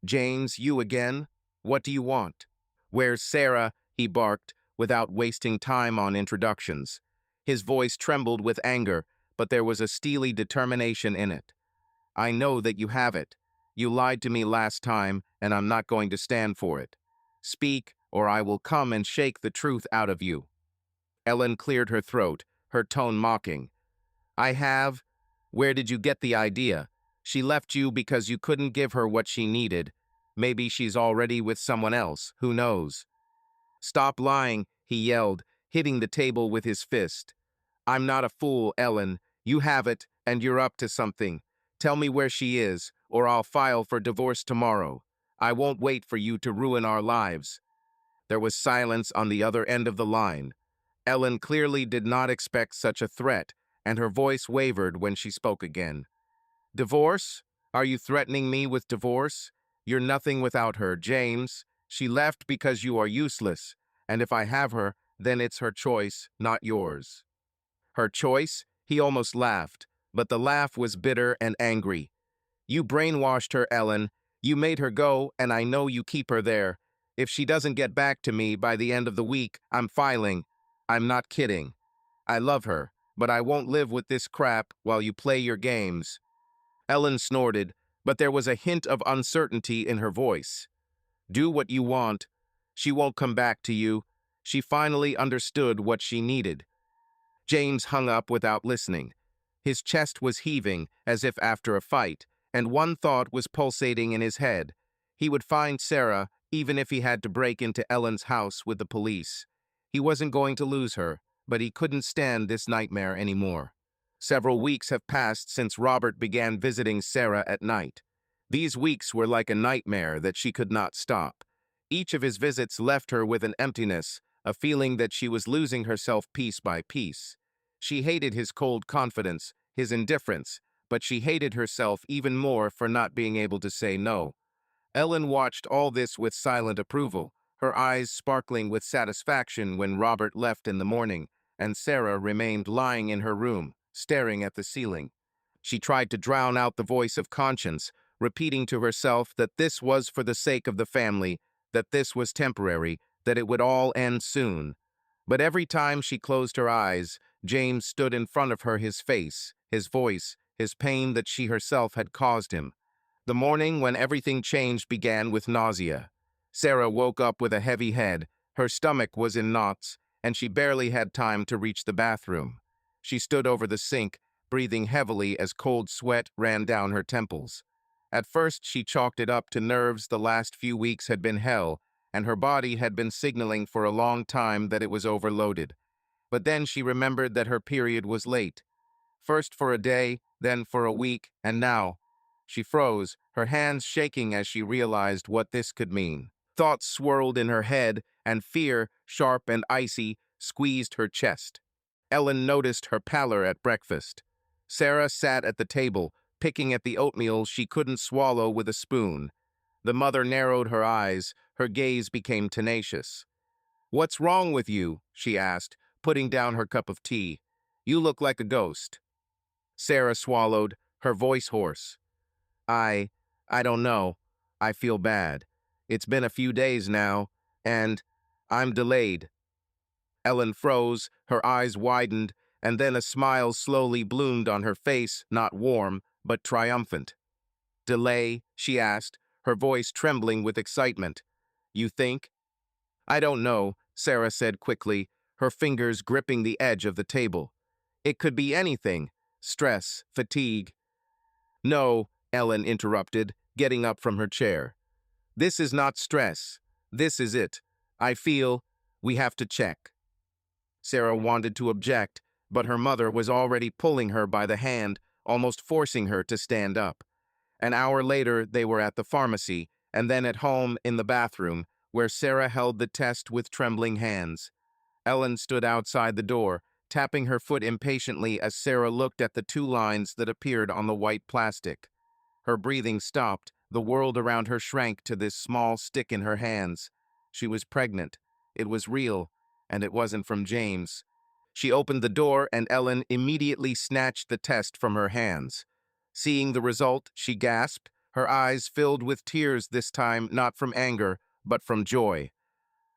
"James, you again? What do you want?" "Where's Sarah?" he barked, without wasting time on introductions. His voice trembled with anger, but there was a steely determination in it. "I know that you have it. You lied to me last time, and I'm not going to stand for it. Speak, or I will come and shake the truth out of you." Ellen cleared her throat, her tone mocking. "I have? Where did you get the idea? She left you because you couldn't give her what she needed. Maybe she's already with someone else, who knows?" "Stop lying," he yelled, hitting the table with his fist. "I'm not a fool, Ellen. You have it, and you're up to something. Tell me where she is, or I'll file for divorce tomorrow. I won't wait for you to ruin our lives." There was silence on the other end of the line. Ellen clearly did not expect such a threat, and her voice wavered when she spoke again. "Divorce? Are you threatening me with divorce? You're nothing without her, James. She left because you are useless, and if I have her, then it's her choice, not yours." "Her choice?" He almost laughed, but the laugh was bitter and angry. "You brainwashed her, Ellen. You made her go, and I know you keep her there. If she doesn't get back to me by the end of the week, I'm filing. I'm not kidding. I love her, but I won't live with this crap while you play your games." Ellen snorted, but there was a hint of uncertainty in her voice. "Do what you want. She won't come back to you." She finally understood what she needed. James hung up without listening. His chest was heaving, as if after a fight, and one thought was pulsating in his head. He would find Sarah, even if he had to break into Ellen's house with the police. He wasn't going to lose her, but he couldn't stand this nightmare anymore. Several weeks have passed since Robert began visiting Sarah at night. These weeks were like a nightmare that she could not stop. Each of his visits left her with an emptiness, a feeling that she was losing herself piece by piece. She hated his cold confidence, his indifference, but she hated herself even more for not being able to say no. Ellen watched all this with silent approval, her eyes sparkling with satisfaction when Robert left in the morning, and Sarah remained lying in her room, staring at the ceiling. She tried to drown out the voice of conscience, repeating to herself that this was for the sake of the family, that this was temporary, that it would all end soon. But every time she closed her eyes, James stood in front of her, his face, his voice, his pain that she herself had caused him. The morning when everything changed began with nausea. Sarah woke up with a heavy head, her stomach was in knots, and she barely had time to reach the bathroom. She stood over the sink, breathing heavily as cold sweat ran down her temples. At first, she chalked it up to nerves. The last few weeks had been hell, and her body had been signaling for a long time that it was overloaded. But then she remembered that her period was late. First for a day, then for a week, and now. She froze, her hands shaking as she realized what this could mean. Thoughts swirled in her head, and fear, sharp and icy, squeezed her chest. Ellen noticed her pallor at breakfast. Sarah sat at the table, picking at the oatmeal she couldn't swallow with a spoon. The mother narrowed her eyes, her gaze became tenacious. "What's wrong with you?" she asked, putting down her cup of tea. "You look like a ghost." Sarah swallowed, her voice hoarse. I, I don't know. I feel bad. It's been a few days now, and I'm delayed." Ellen froze, her eyes widened, and then a smile slowly bloomed on her face, not warm, but triumphant. "Delay?" she asked, her voice trembling with excitement. "You think?" "I don't know," Sarah said quickly, her fingers gripping the edge of the table. "It could be anything. Stress, fatigue." "No," Ellen interrupted, getting up from her chair. "This is not stress. This is it. I feel we have to check." Sarah wanted to object, but her mother was already pulling her by the hand, almost forcing her to stand up. An hour later, they were at the pharmacy, and then at home in the bathroom, where Sarah held the test with trembling hands. Ellen stood outside the door, tapping her foot impatiently as Sarah looked at the two lines that appeared on the white plastic. Her breathing stopped, the world around her shrank to this small stick in her hands. She was pregnant. It was real, and it wasn't from James. She opened the door, and Ellen immediately snatched the test from her hands. Seeing the result, she gasped, her eyes filled with tears this time not from anger, but from joy.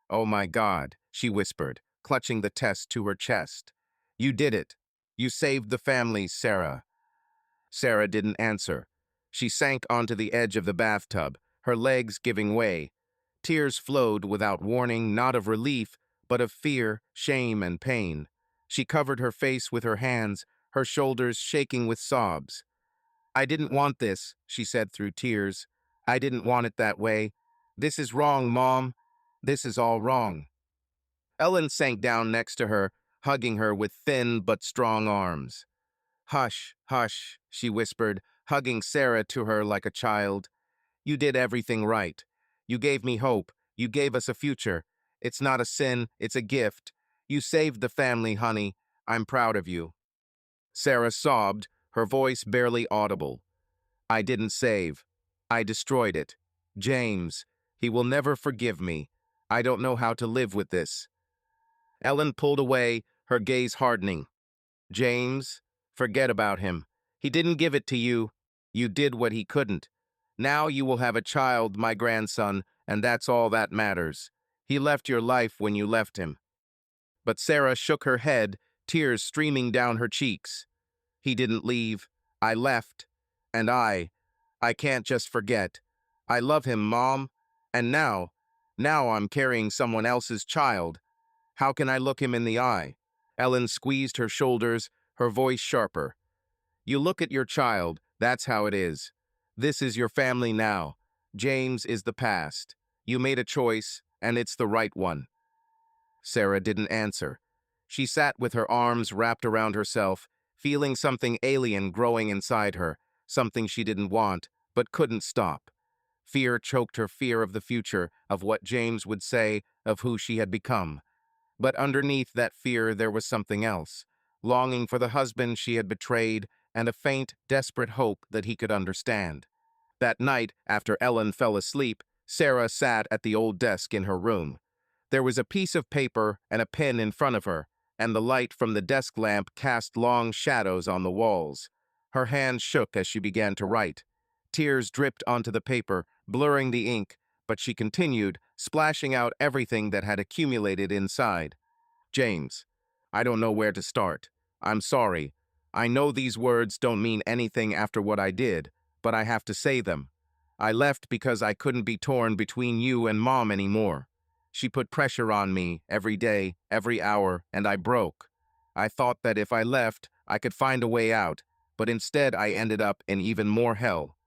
"Oh my God," she whispered, clutching the test to her chest. "You did it. You saved the family, Sarah." Sarah didn't answer. She sank onto the edge of the bathtub, her legs giving way. Tears flowed without warning, not of relief, but of fear, shame, and pain. She covered her face with her hands, her shoulders shaking with sobs. "I didn't want this," she said through tears. "I didn't want it that way. This is wrong, Mom. This is all wrong." Ellen sank down next to her, hugging her with thin but strong arms. "Hush, hush," she whispered, hugging Sarah to her like a child. "You did everything right. You gave me hope. You gave us a future. It's not a sin, it's a gift. You saved the family, honey. I'm proud of you." Sarah sobbed, her voice barely audible. "I didn't save. I destroyed it. James, he will never forgive me. I don't know how to live with this." Ellen pulled away, her gaze hardening. "James, forget about him. He didn't give it to you. You did what he couldn't. Now you will have a child, my grandson, and that's all that matters. He left your life when you left him." But Sarah shook her head, tears streaming down her cheeks. "He didn't leave. I left. And I can't just forget. I love him, Mom. And now I'm carrying someone else's child. How can I look him in the eye?" Ellen squeezed her shoulders, her voice sharper. You look at your child, that's how it is. This is your family now. James is the past. You made a choice, and it's the right one. Sarah didn't answer. She sat with her arms wrapped around herself, feeling something alien growing inside her, something she didn't want, but couldn't stop. Fear choked her, fear of the future, of what James would say, of who she had become. But underneath that fear there was something else, longing for the husband she had betrayed, and a faint, desperate hope that he could understand. That night, after Ellen fell asleep, Sarah sat at the old desk in her room. There was a piece of paper and a pen in front of her, and the light from the desk lamp cast long shadows on the walls. Her hand shook as she began to write. Tears dripped onto the paper, blurring the ink, but she continued, splashing out everything that had accumulated inside. James, I don't know where to start. I'm sorry. I know these words don't mean anything after what I did, but I have to say them. I left because I couldn't be torn between you and Mom anymore. She put pressure on me every day, every hour, and I broke. I thought that if I left, I could find a way out, but instead I ended up in even more hell.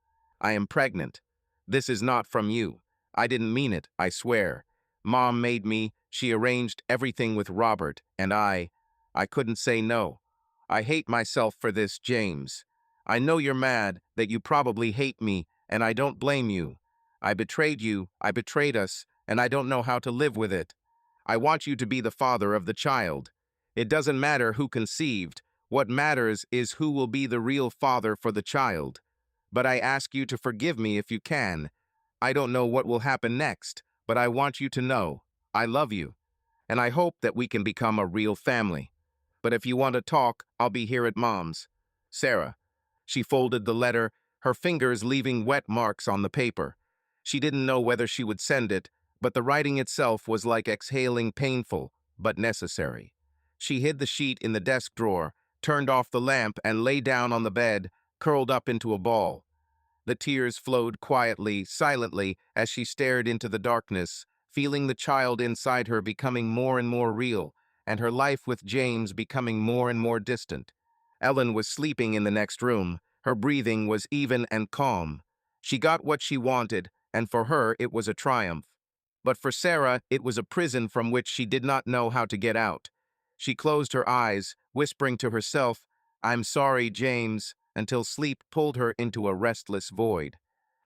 I am pregnant. This is not from you. I didn't mean it, I swear. Mom made me. She arranged everything with Robert, and I couldn't say no. I hate myself for this, James. I know you're mad, that you probably hate me, and I don't blame you. I betrayed you, I betrayed us, and I don't know how to live with it. I want you to be the father of the child. It doesn't matter who conceived. What matters is who will be the real father for the child. But I ask you to forgive me if you can. I don't know what will happen next, but I want you to know I love you, and I hope that we can become a real family. But if you want to talk, I'll be here at Mom's. Sarah. She folded the letter, her fingers leaving wet marks on the paper. She didn't know whether she would send it, but the writing itself was like exhaling, painful, but necessary. She hid the sheet in the desk drawer, turned off the lamp, and lay down on the bed, curled up into a ball. The tears flowed quietly, silently, as she stared into the darkness, feeling the child inside her becoming more and more real, and her life with James becoming more and more distant. Ellen was sleeping in the next room. Her breathing was even and calm. She got what she wanted, and for her it was a triumph. But for Sarah, it was a prison from which she did not know how to get out. She closed her eyes, whispering to herself, "I'm sorry, James," until sleep pulled her into a restless void.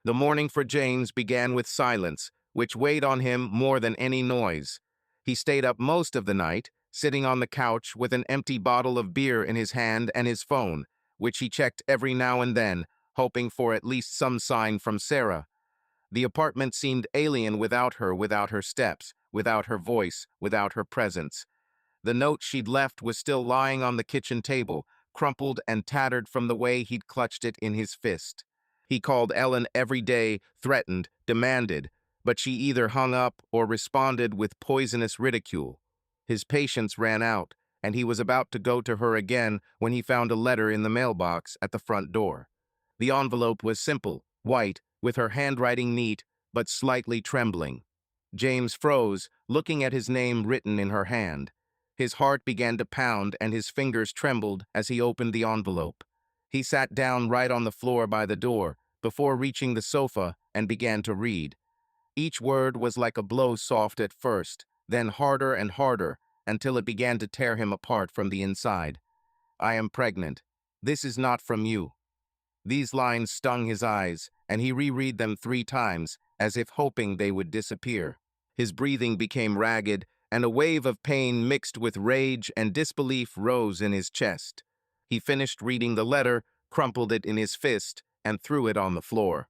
The morning for James began with silence, which weighed on him more than any noise. He stayed up most of the night, sitting on the couch with an empty bottle of beer in his hand and his phone, which he checked every now and then, hoping for at least some sign from Sarah. The apartment seemed alien without her steps, without her voice, without her presence. The note she'd left was still lying on the kitchen table, crumpled and tattered from the way he'd clutched it in his fist. He called Ellen every day, threatened, demanded, but she either hung up or responded with poisonous ridicule. His patience ran out, and he was about to go to her again when he found a letter in the mailbox at the front door. The envelope was simple, white, with her handwriting neat, but slightly trembling. James froze, looking at his name written in her hand. His heart began to pound and his fingers trembled as he opened the envelope. He sat down right on the floor by the door, before reaching the sofa, and began to read. Each word was like a blow, soft at first, then harder and harder, until it began to tear him apart from the inside. "I am pregnant. This is not from you." These lines stung his eyes, and he reread them 3 times, as if hoping they would disappear. His breathing became ragged, and a wave of pain mixed with rage and disbelief rose in his chest. He finished reading the letter, crumpled it in his fist, and threw it on the floor.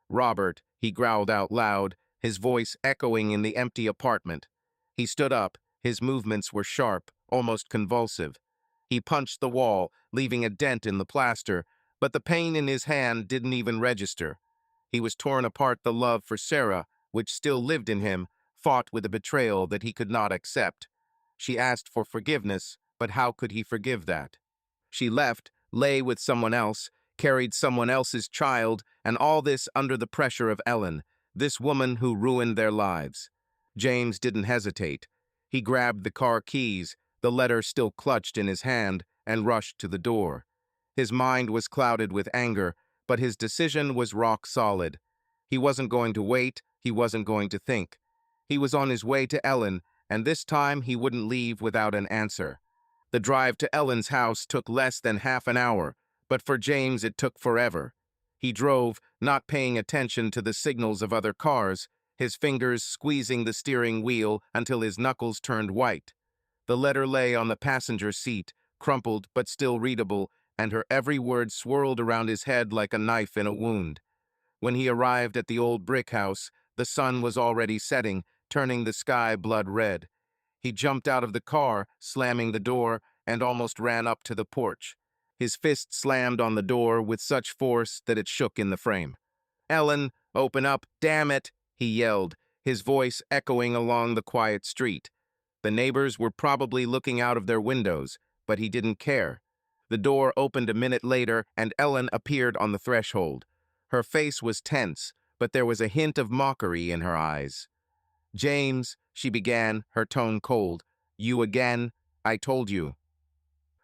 "Robert," he growled out loud, his voice echoing in the empty apartment. He stood up, his movements were sharp, almost convulsive. He punched the wall, leaving a dent in the plaster, but the pain in his hand didn't even register. He was torn apart. The love for Sarah, which still lived in him, fought with a betrayal that he could not accept. She asked for forgiveness, but how could he forgive that? She left, lay with someone else, carried someone else's child, and all this under the pressure of Ellen, this woman who ruined their lives. James didn't hesitate. He grabbed the car keys, the letter still clutched in his hand, and rushed to the door. His mind was clouded with anger, but his decision was rock solid. He wasn't going to wait, he wasn't going to think. He was on his way to Ellen, and this time he wouldn't leave without an answer. The drive to Ellen's house took less than half an hour, but for James it took forever. He drove, not paying attention to the signals of other cars, his fingers squeezing the steering wheel until his knuckles turned white. The letter lay on the passenger seat, crumpled but still readable, and her every word swirled around his head like a knife in a wound. When he arrived at the old brick house, the sun was already setting, turning the sky blood red. He jumped out of the car, slamming the door, and almost ran up to the porch. His fist slammed on the door with such force that it shook in the frame. "Ellen, open up, damn it!" he yelled, his voice echoing along the quiet street. The neighbors were probably looking out of their windows, but he didn't care. The door opened a minute later, and Ellen appeared on the threshold. Her face was tense, but there was a hint of mockery in her eyes. "James," she began, her tone cold. "You again? I told you."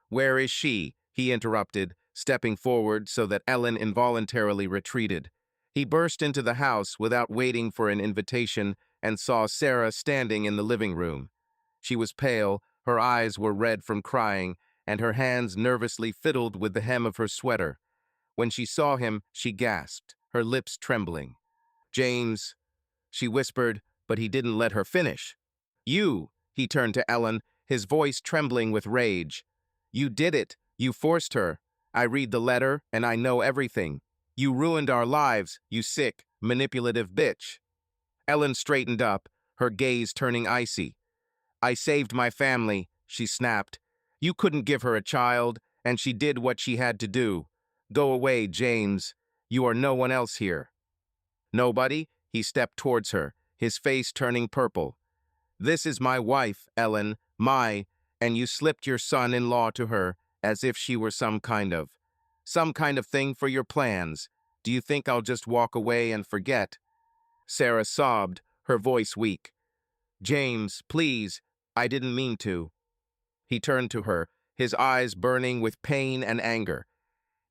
"Where is she?" he interrupted, stepping forward so that Ellen involuntarily retreated. He burst into the house without waiting for an invitation and saw Sarah standing in the living room. She was pale, her eyes were red from crying, and her hands nervously fiddled with the hem of her sweater. When she saw him, she gasped, her lips trembling. "James," she whispered, but he didn't let her finish. "You," he turned to Ellen, his voice trembling with rage. "You did it. You forced her. I read the letter, and I know everything. You ruined our lives, you sick, manipulative bitch." Ellen straightened up, her gaze turning icy. "I saved my family," she snapped. "You couldn't give her a child, and she did what she had to do. Go away, James. You are no one else here." "Nobody?" He stepped towards her, his face turning purple. "This is my wife, Ellen, and you slipped your son-in-law to her as if she were some kind of thing for your plans. Do you think I'll just walk away and forget?" Sarah sobbed, her voice weak. "James, please, I didn't mean to." He turned to her, his eyes burning with pain and anger.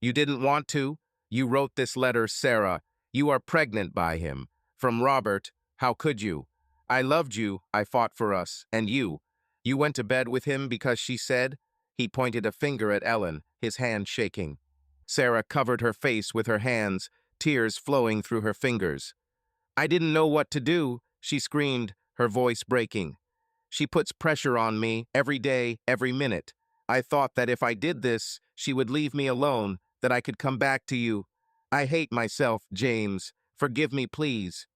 "You didn't want to? You wrote this letter, Sarah. You are pregnant by him. From Robert. How could you? I loved you, I fought for us, and you. You went to bed with him because she said?" He pointed a finger at Ellen, his hand shaking. Sarah covered her face with her hands, tears flowing through her fingers. "I didn't know what to do," she screamed, her voice breaking. "She puts pressure on me every day, every minute. I thought that if I did this, she would leave me alone, that I could come back to you. I hate myself, James. Forgive me, please."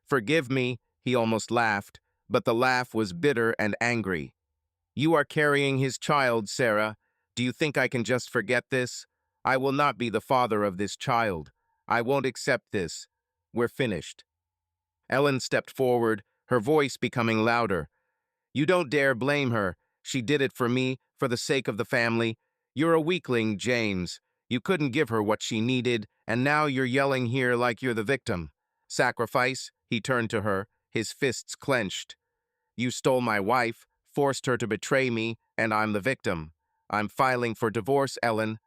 "Forgive me," he almost laughed, but the laugh was bitter and angry. "You are carrying his child, Sarah. Do you think I can just forget this? I will not be the father of this child. I won't accept this. We're finished." Ellen stepped forward, her voice becoming louder. "You don't dare blame her. She did it for me, for the sake of the family. You're a weakling, James. You couldn't give her what she needed, and now you're yelling here like you're the victim. Sacrifice?" He turned to her, his fists clenched. "You stole my wife, forced her to betray me, and I'm the victim. I'm filing for divorce, Ellen.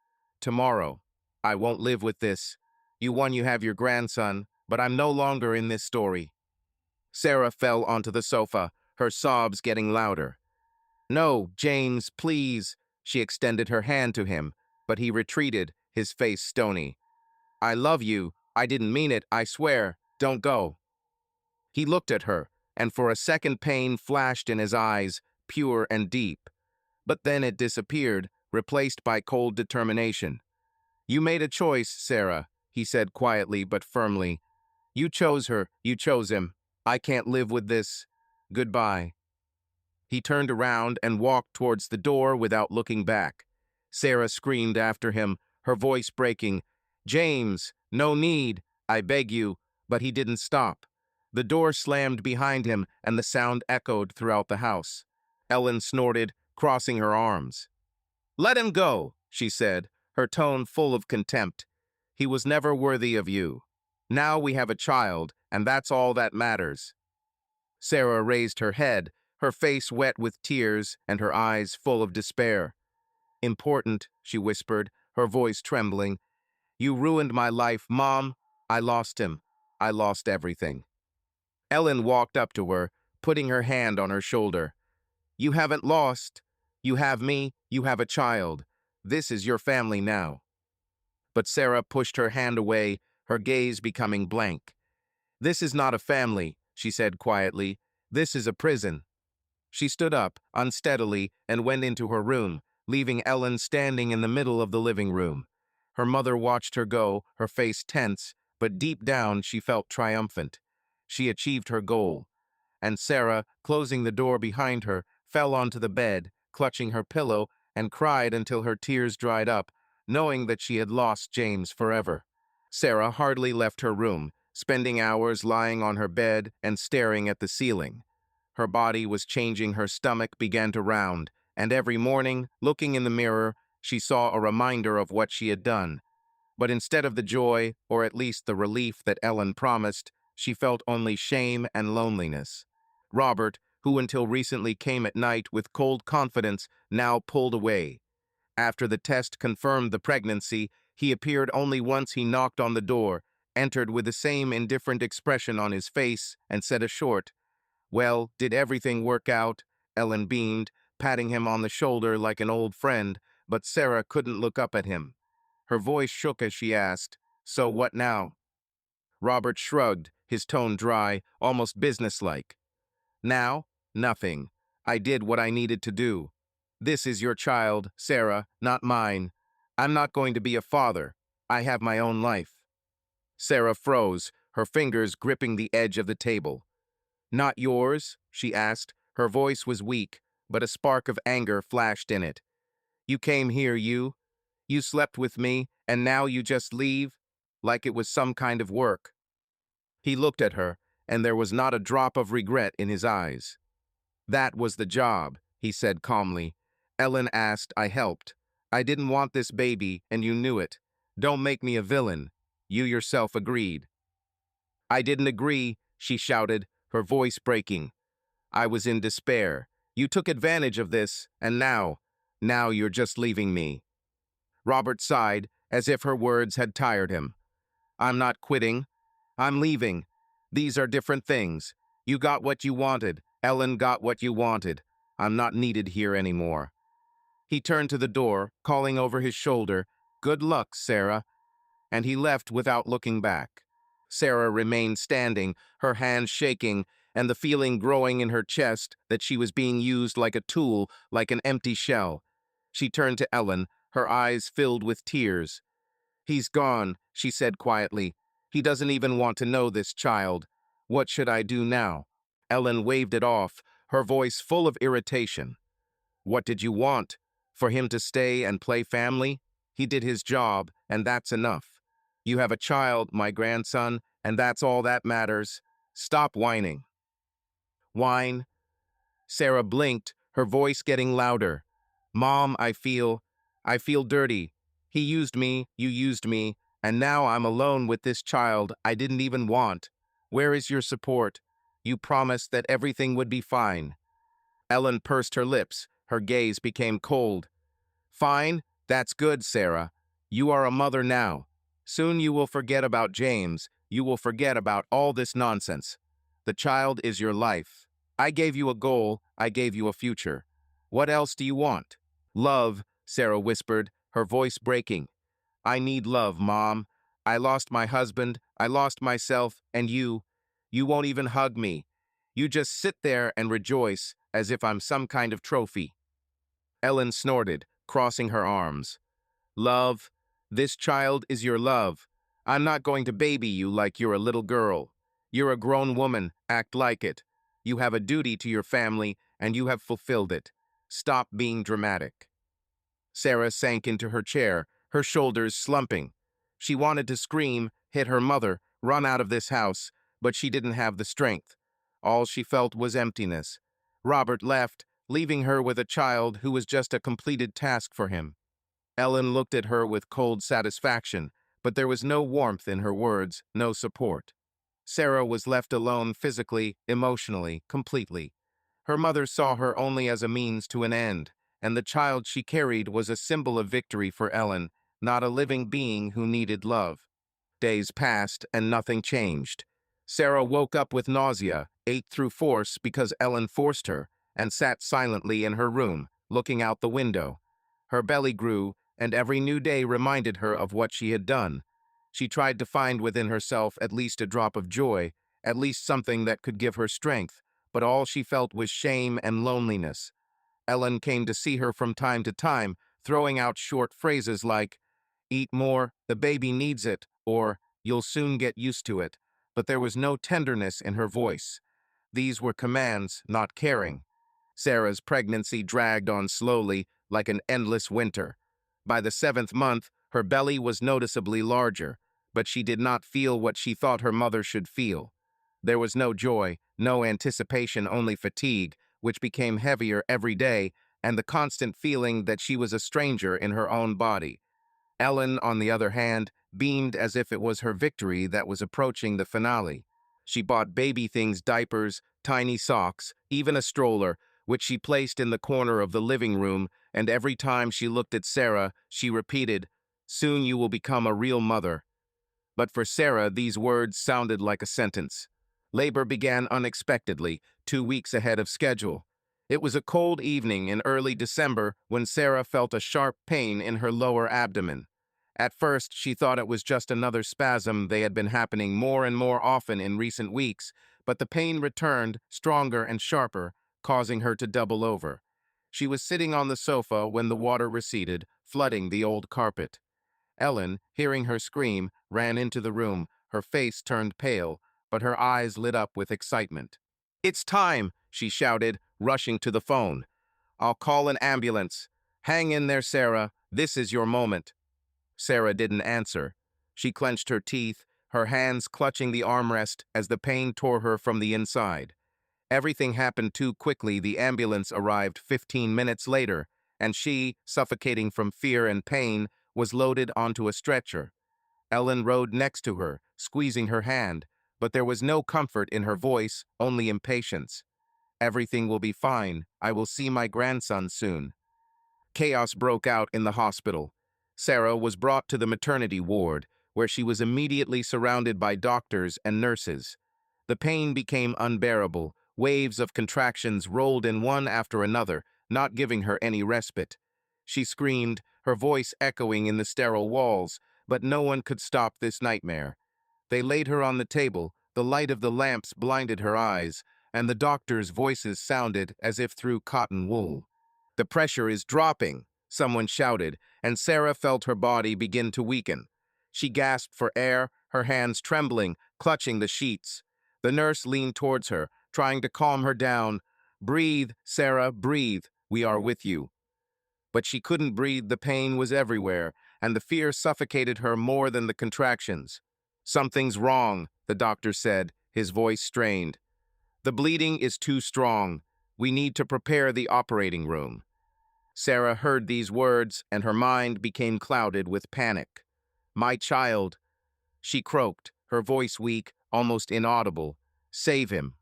Tomorrow. I won't live with this. You won, you have your grandson, but I'm no longer in this story." Sarah fell onto the sofa, her sobs getting louder. "No, James, please." She extended her hand to him, but he retreated, his face stony. "I love you. I didn't mean it, I swear. Don't go." He looked at her, and for a second pain flashed in his eyes, pure and deep. But then it disappeared, replaced by cold determination. "You made a choice, Sarah," he said quietly but firmly. "You chose her, you chose him. I can't live with this. Goodbye." He turned around and walked towards the door without looking back. Sarah screamed after him, her voice breaking. "James, no need, I beg you," but he didn't stop. The door slammed behind him, and the sound echoed throughout the house. Ellen snorted, crossing her arms. "Let him go," she said, her tone full of contempt. "He was never worthy of you. Now we have a child, and that's all that matters." Sarah raised her head, her face wet with tears and her eyes full of despair. "Important," she whispered, her voice trembling. "You ruined my life, Mom. I lost him. I lost everything." Ellen walked up to her, putting her hand on her shoulder. "You haven't lost. You have me. You have a child. This is your family now." But Sarah pushed her hand away, her gaze becoming blank. "This is not a family," she said quietly. "This is a prison." She stood up, unsteadily, and went into her room, leaving Ellen standing in the middle of the living room. Her mother watched her go, her face tense, but deep down she felt triumphant. She achieved her goal. And Sarah, closing the door behind her, fell onto the bed, clutching her pillow, and cried until her tears dried up, knowing that she had lost James forever. Sarah hardly left her room, spending hours lying on her bed and staring at the ceiling. Her body was changing, her stomach began to round, and every morning, looking in the mirror, she saw a reminder of what she had done. But instead of the joy, or at least the relief that Ellen promised, she felt only shame and loneliness. Robert, who until recently came at night with cold confidence, now pulled away. After the test confirmed the pregnancy, he appeared only once. He knocked on the door, entered with the same indifferent expression on his face, and said a short, "Well, did everything work out?" Ellen beamed, patting him on the shoulder like an old friend, but Sarah couldn't look up at him. Her voice shook as she asked, "So what now?" Robert shrugged, his tone dry, almost businesslike. "Now? Nothing. I did what I needed to do. This is your child, Sarah, not mine. I'm not going to be a father. I have my own life." Sarah froze, her fingers gripping the edge of the table. "Not yours?" she asked. Her voice was weak, but a spark of anger flashed in it. "You came here, You slept with me, and now you just leave? Like it was some kind of work." He looked at her, and there was not a drop of regret in his eyes. "That was the job," he said calmly. "Ellen asked, I helped. I didn't want this baby, and you knew it. Don't make me a villain. You yourself agreed." "I didn't agree," she shouted, her voice breaking. "I was in despair. You took advantage of this, and now you're just leaving me." Robert sighed, as if her words had tired him. "I'm not quitting. I'm leaving. These are different things. You got what you wanted. Ellen got what you wanted. I'm not needed here anymore." He turned to the door, calling over his shoulder, "Good luck, Sarah," and he left without looking back. Sarah remained standing, her hands shaking, and the feeling growing in her chest that she was being used like a tool, like an empty shell. She turned to Ellen, her eyes filled with tears. "He's gone," she said quietly. "He doesn't even want to know this child. What should I do now?" Ellen waved it off, her voice full of irritation. "What did you want? For him to stay and play family? He did his job, and that's enough. You have a child, my grandson, and that's all that matters. Stop whining." "Whine?" Sarah blinked, her voice getting louder. "Mom, I feel dirty. He used me, you used me, and now I'm alone with this child I didn't even want. Where is your support? You promised that everything would be fine." Ellen pursed her lips, her gaze became cold. "Fine? That's good, Sarah. You are a mother now. Soon you will forget about James. You will forget about all this nonsense. The child is your life. I gave you a goal, I gave you a future. What else do you want?" "Love," Sarah whispered, her voice breaking. "I need love, Mom. I lost my husband, I lost myself, and you won't even hug me. You just sit there and rejoice as if I'm some kind of trophy." Ellen snorted, crossing her arms. "Love? This child is your love. I'm not going to baby you like you're a little girl. You're a grown woman, act like it. You have a duty to your family, and you have fulfilled it. Stop being dramatic." Sarah sank into her chair, her shoulders slumping. She wanted to scream, hit her mother, run out of this house, but she didn't have the strength. All she felt was emptiness. Robert left, leaving her with a child who was just a completed task for him. Ellen looked at her with cold satisfaction, but there was no warmth in her words, no support. Sarah was left alone physically, emotionally, completely. Her mother saw her only as a means to an end, and the child she carried was a symbol of victory for Ellen, not a living being who needed love. Days passed, and nothing changed. Sarah woke up with nausea, ate through force because Ellen forced her, and sat silently in her room, looking out the window. Her belly grew, and every new day reminded her of what she had done. She tried to find within herself at least a drop of joy, at least something that could give her strength, but all she felt was shame and loneliness. Ellen came to see her from time to time, throwing out short phrases like, "Eat more, the baby needs it," or "You'll soon get used to it," but there was no tenderness in her voice. These were commands, not caring. Sarah's pregnancy dragged on slowly, like an endless winter. By the 7th month, her belly was noticeably larger, but she did not feel what she thought her mother should feel. There was no joy, no anticipation, only fatigue, which became heavier every day, and the constant feeling that she was a stranger in her own body. Ellen, on the other hand, beamed as if it was her victory that was approaching the finale. She bought baby things, diapers, tiny socks, even a stroller, which she placed in the corner of the living room, and every time she looked at Sarah, she repeated, "Soon you will become a real mother." But for Sarah, these words sounded like a sentence. Labor began unexpectedly, 2 weeks ahead of schedule. It was a cold evening in early December when Sarah felt a sharp pain in her lower abdomen. At first, she thought it was just another spasm. They had been happening more and more often in recent weeks, but the pain returned, stronger and sharper, causing her to double over. She was sitting on the sofa when the water receded, flooding the old carpet. Ellen, hearing her scream, ran into the room. Her face turned pale, but her eyes lit up with excitement. "It's time," she shouted, rushing to the phone. "I'll call an ambulance. Hang in there, Sarah. This is your moment." Sarah didn't answer. She clenched her teeth, her hands clutching the armrest as the pain tore her from the inside. Everything happened too quickly. The ambulance arrived 15 minutes later, and she, suffocating from fear and pain, was loaded onto a stretcher. Ellen rode next to her, squeezing her hand, but there was no comfort in her voice, only impatience. "Everything will be fine. I will see my grandson soon." Chaos broke out in the hospital. Sarah was brought to the maternity ward, where she was immediately surrounded by doctors and nurses. The pain became unbearable. Waves of contractions rolled in one after another, not giving her any respite. She screamed, her voice echoing in the sterile walls, but no one could stop this nightmare. They laid her on the table, the light of the lamps blinded her eyes, and the doctors' voices sounded as if through cotton wool. "The pressure is dropping," someone shouted, and Sarah felt her body begin to weaken. She gasped for air, her hands trembling, clutching the sheets. The nurse leaned towards her, trying to calm her down. "Breathe, Sarah, breathe. We are with you." But she couldn't breathe. The pain was everywhere, and the fear suffocated her more than the contractions. "Something's wrong," the doctor said, his voice strained. "The bleeding is too strong. We need to prepare the operating room." Sarah heard these words, and her mind became clouded with panic. "My child," she croaked, her voice weak, almost inaudible. "Save him."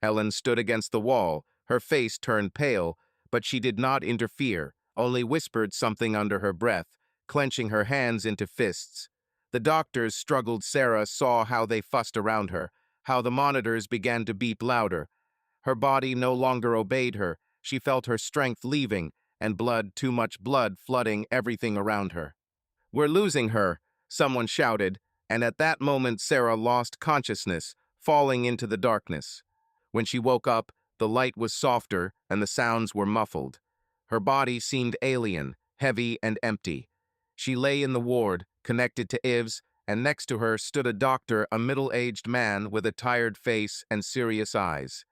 Ellen stood against the wall, her face turned pale, but she did not interfere, only whispered something under her breath, clenching her hands into fists. The doctors struggled. Sarah saw how they fussed around her, how the monitors began to beep louder. Her body no longer obeyed her. She felt her strength leaving, and blood, too much blood, flooding everything around her. "We're losing her," someone shouted, and at that moment Sarah lost consciousness, falling into the darkness. When she woke up, the light was softer and the sounds were muffled. Her body seemed alien, heavy and empty. She lay in the ward, connected to Yves, and next to her stood a doctor, a middle-aged man with a tired face and serious eyes.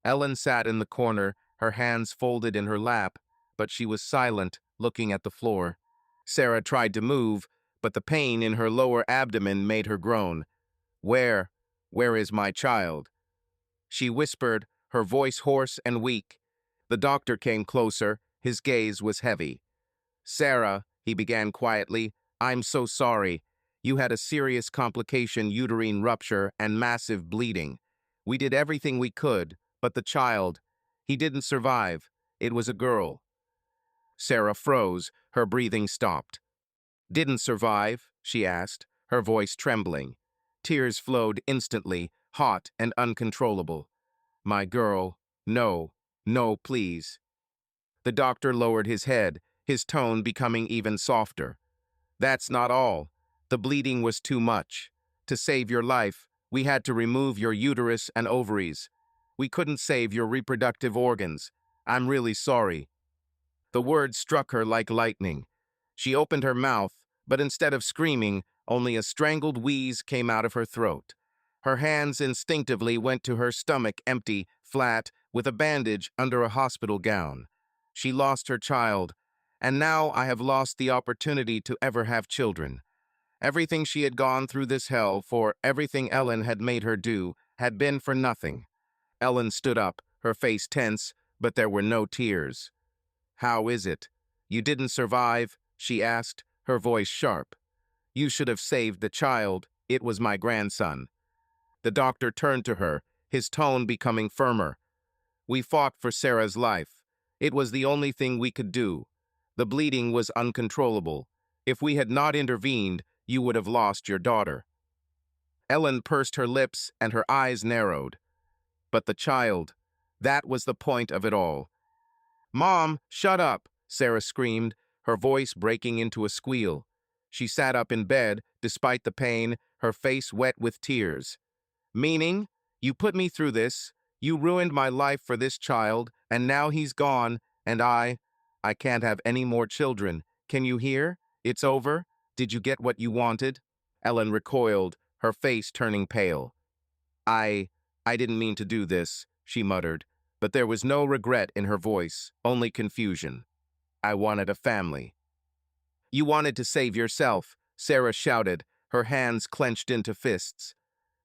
Ellen sat in the corner, her hands folded in her lap, but she was silent, looking at the floor. Sarah tried to move, but the pain in her lower abdomen made her groan. Where is my child?" she whispered, her voice hoarse and weak. The doctor came closer, his gaze was heavy. "Sarah," he began quietly, "I'm so sorry. You had a serious complication, uterine rupture, and massive bleeding. We did everything we could, but the child, He didn't survive. It was a girl. Sarah froze, her breathing stopped. Didn't survive? She asked, her voice trembling. Tears flowed instantly, hot and uncontrollable. My girl, no, no, please. The doctor lowered his head, his tone becoming even softer. That's not all. The bleeding was too much. To save your life, we had to remove your uterus and ovaries. We couldn't save your reproductive organs. I'm really sorry. The words struck her like lightning. She opened her mouth, but instead of screaming, only a strangled wheeze came out of her throat. Her hands instinctively went to her stomach, empty, flat, with a bandage under a hospital gown. She lost her child, and now I have lost the opportunity to ever have children. Everything she had gone through this hell for, everything Ellen had made her do, had been for nothing. Ellen stood up, her face tense, but there were no tears. How is it? You didn't survive? She asked, her voice sharp. You should have saved the child. It was my grandson. The doctor turned to her, his tone becoming firmer. We fought for Sarah's life. It was the only thing we could do. The bleeding was uncontrollable. If we had not intervened, you would have lost your daughter. Ellen pursed her lips and her eyes narrowed. But the child, that was the point of it all. Mom, shut up, Sarah screamed, her voice breaking into a squeal. She sat up in bed, despite the pain, her face wet with tears. Meaning? You put me through this, you ruined my life for this child, and now he's gone, and I can't have any more children. Can you hear? It's over? Did you get what you wanted? Ellen recoiled, her face turning pale. I didn't mean to do this, she muttered, but there was no regret in her voice, only confusion. I wanted a family. You wanted to save yourself, Sarah shouted, her hands clenched into fists.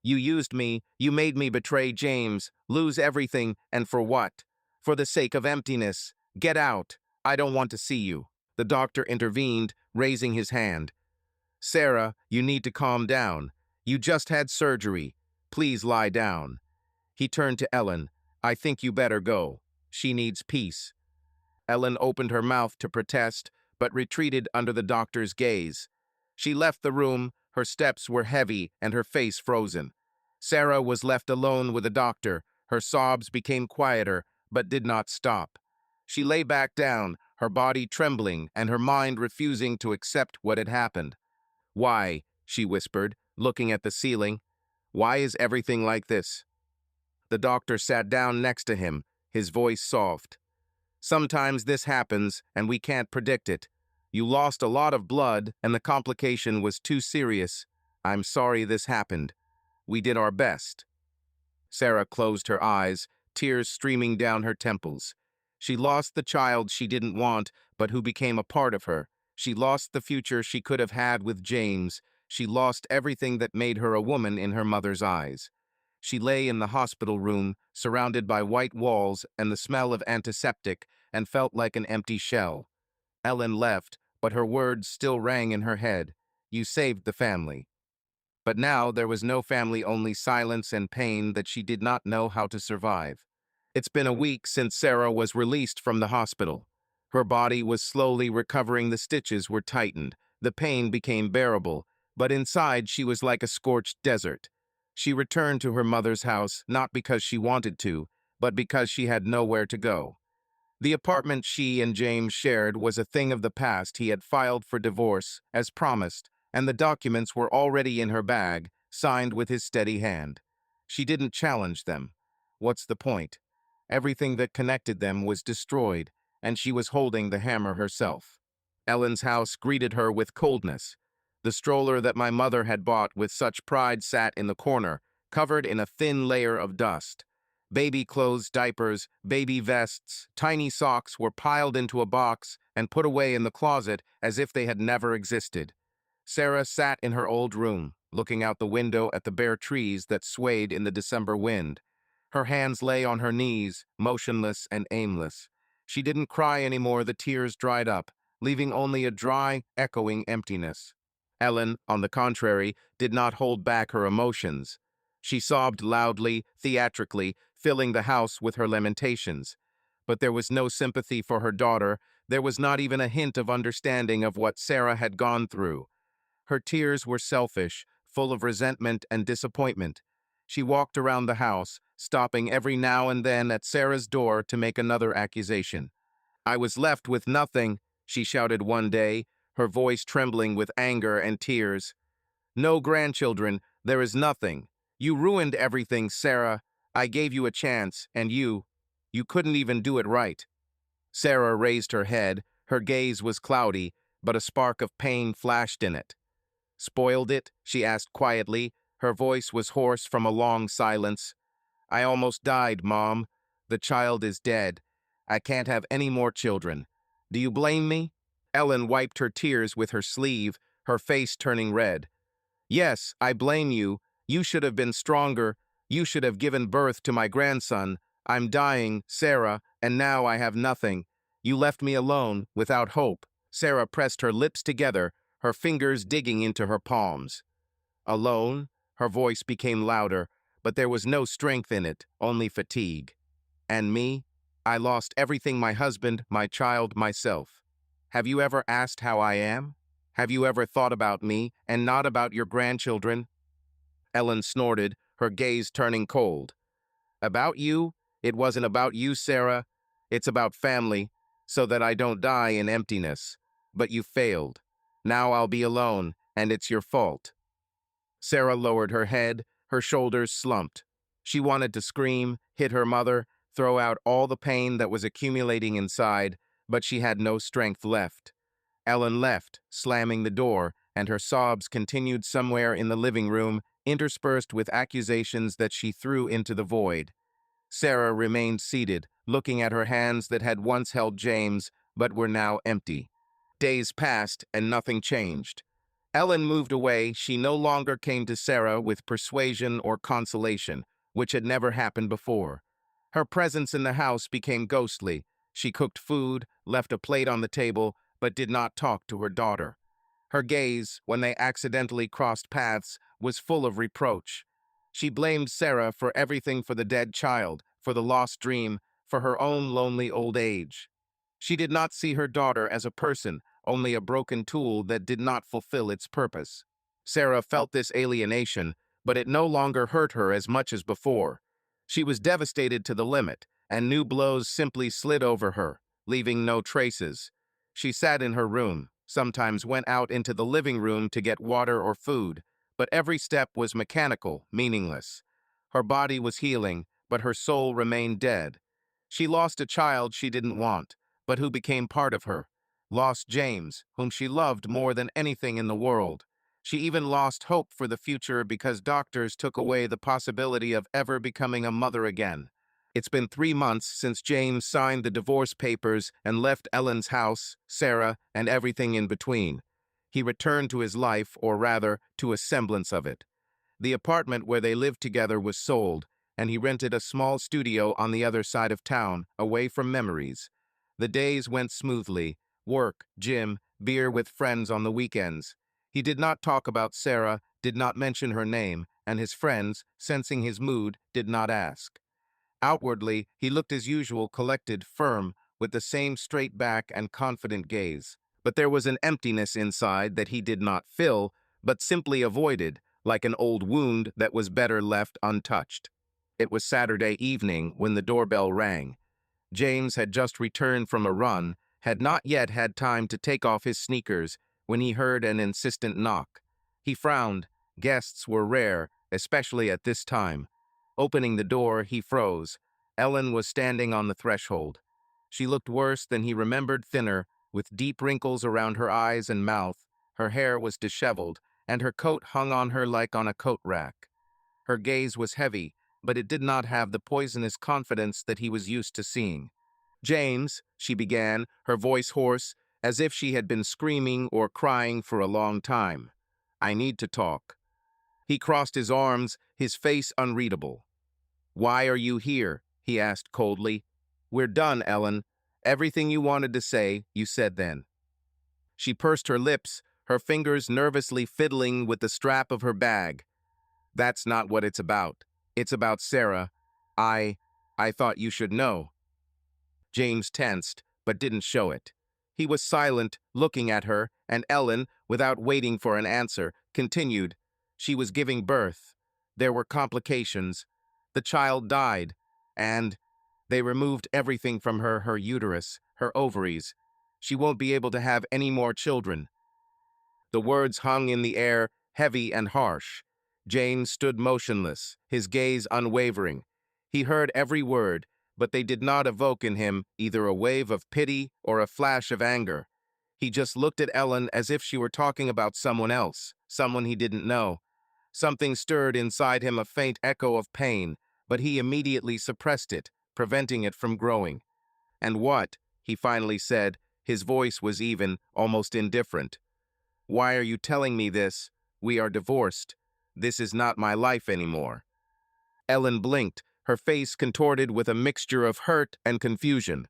You used me, you made me betray James, lose everything, and for what? For the sake of emptiness. Get out. I don't want to see you. The doctor intervened, raising his hand. Sarah, you need to calm down. You just had surgery. Please lie down. He turned to Ellen. I think you better go. She needs peace. Ellen opened her mouth to protest, but retreated under the doctor's gaze. She left the room, her steps were heavy and her face frozen. Sarah was left alone with the doctor. Her sobs became quieter, but did not stop. She lay back down, her body trembling and her mind refusing to accept what had happened. Why, she whispered, looking at the ceiling. Why is everything like this? The doctor sat down next to him, his voice soft. Sometimes this happens, and we can't predict it. You lost a lot of blood, and the complication was too serious. I'm sorry this happened. We did our best. Sarah closed her eyes, tears streaming down her temples. She lost the child she didn't want, but who became a part of her. She lost the future she could have had with James. She lost everything that made her a woman in her mother's eyes. She lay in the hospital room, surrounded by white walls and the smell of antiseptic, and felt like an empty shell. Ellen left, but her words still rang in her head. You saved the family. But now there was no family, only silence and pain that she did not know how to survive. It's been a week since Sarah was released from the hospital. Her body was slowly recovering, the stitches were tightened, the pain became bearable, but inside she was like a scorched desert. She returned to her mother's house not because she wanted to, but because she had nowhere to go. The apartment she and James shared was a thing of the past. He had filed for divorce, as promised, and the documents were already in her bag, signed with his steady hand. She didn't challenge them. What's the point? Everything that connected them was destroyed, and she was holding the hammer herself. Ellen's house greeted her with coldness. The stroller that my mother had bought with such pride sat in the corner, covered in a thin layer of dust. Baby clothes, diapers, baby vests, tiny socks were piled into a box and put away in the closet as if they had never existed. Sarah sat in her old room, looking out the window at the bare trees that swayed in the December wind. Her hands lay on her knees, motionless and aimless. She didn't cry anymore, the tears dried up, leaving only a dry, echoing emptiness. Ellen, on the contrary, did not hold back her emotions. She sobbed loudly, theatrically, filling the house with her lamentations. but there was no sympathy for her daughter. There was not even a hint of understanding of what Sarah had gone through. Her tears were selfish, full of resentment and disappointment. She walked around the house, stopping every now and then at Sarah's door to make another accusation. "I was left with nothing," she shouted one day, her voice trembling with anger and tears. "No grandchildren, there is nothing. You ruined everything, Sarah. I gave you a chance, and you couldn't even do it right." Sarah raised her head. Her gaze was cloudy, but a spark of pain flashed in it. "Spoiled it?" she asked quietly. Her voice was hoarse from a long silence. "I almost died, Mom. The child is dead. I can't have any more children. Do you blame me?" Ellen wiped her tears with her sleeve, her face turning red. "Yes, I blame you. You should have been stronger. You should have given birth to my grandson. I'm dying, Sarah, and now I have nothing. You left me alone, without hope." Sarah pressed her lips together, her fingers digging into her palms. "Alone?" Her voice became louder, but there was no strength in it, only fatigue. "And me? I lost everything: my husband, my child, myself. Have you ever asked how I am? Have you ever thought about me and not about your grandchildren?" Ellen snorted, her gaze turning cold. "About you? It wasn't about you, Sarah. It's about family, so that I don't die in emptiness. But you failed. Now I'll be alone, and it's your fault." Sarah lowered her head, her shoulders slumped. She wanted to scream, hit her mother, throw out all the pain that was accumulating inside, but she had no strength left. Ellen left, slamming the door, and her sobs continued somewhere in the living room, interspersed with accusations that she threw into the void. Sarah remained seated, looking at her hands that had once held James, but were now empty. Days passed, and nothing changed. Ellen moved away. She no longer came to Sarah with persuasion or consolation, which had never happened before. Her presence in the house became ghostly. She cooked food, left a plate on the table, but did not talk to her daughter. Her gaze, when they accidentally crossed paths, was full of reproach. She blamed Sarah for everything: for the dead child, for the lost dream, for her own lonely old age. She did not see her daughter as a person, only a broken tool that did not fulfill its purpose. Sarah felt this alienation, but it no longer hurt her as much as before. She was devastated to the limit, and new blows simply slid over her, leaving no traces. She sat in her room, sometimes went out into the living room to get water or food, but every step was mechanical, meaningless. Her body was healing, but her soul remained dead. She lost a child she didn't want, but who became part of her. Lost James, whom she loved more than anything in the world. She even lost hope for the future because doctors took away the possibility of ever becoming a mother again. It's been 3 months since James signed the divorce papers and left Ellen's house, Sarah, and everything in between. He returned to his life, or rather, to a semblance of it. The apartment where they lived together was sold, and he rented a small studio on the other side of town, away from memories. The days went smoothly: work, gym, beer with friends on the weekends. He did not talk about Sarah, did not mention her name, and his friends, sensing his mood, did not ask. Outwardly, he looked as usual, collected, firm, with the same straight back and confident gaze. But there was an emptiness inside that he did not fill, but simply avoided, like an old wound that was better left untouched. It was Saturday evening when the doorbell rang. James had just returned from a run, had not yet had time to take off his sneakers, when he heard an insistent knock. He frowned. Guests were rare, especially at this time. Opening the door, he froze. Ellen was standing on the threshold. She looked worse than he remembered: thinner, with deep wrinkles around her eyes and mouth. Her hair was disheveled, and her coat hung on her like on a coat rack. Her gaze was heavy, but it did not have the poisonous confidence that he was used to seeing. "James," she began, her voice hoarse, as if she had been screaming or crying for a long time. "I need to talk." He crossed his arms, his face unreadable. "Why are you here?" he asked coldly. "We're done, Ellen. Everything you wanted to say, you said then." She pursed her lips, her fingers nervously fiddling with the strap of her bag. "That's not what it's about. It's about Sarah. I thought you should know." James tensed, but didn't show it. He was silent, looking at her, and Ellen, without waiting for an answer, continued. She was giving birth. There were complications. The child died, and they removed everything from her uterus, her ovaries. She won't be able to have any more children. The words hung in the air, heavy and harsh. James stood motionless, his gaze unwavering. He heard every word, but they did not evoke in him either a wave of pity or a flash of anger. He just looked at Ellen as if she were talking about someone else, someone he didn't know. Something stirred inside him, a faint echo of pain, but he immediately suppressed it, preventing it from growing. "And what?" he finally said. His voice was even, almost indifferent. "Why are you telling me this? We are divorced. This is not my life anymore." Ellen blinked, her face contorted with a mixture of hurt and confusion.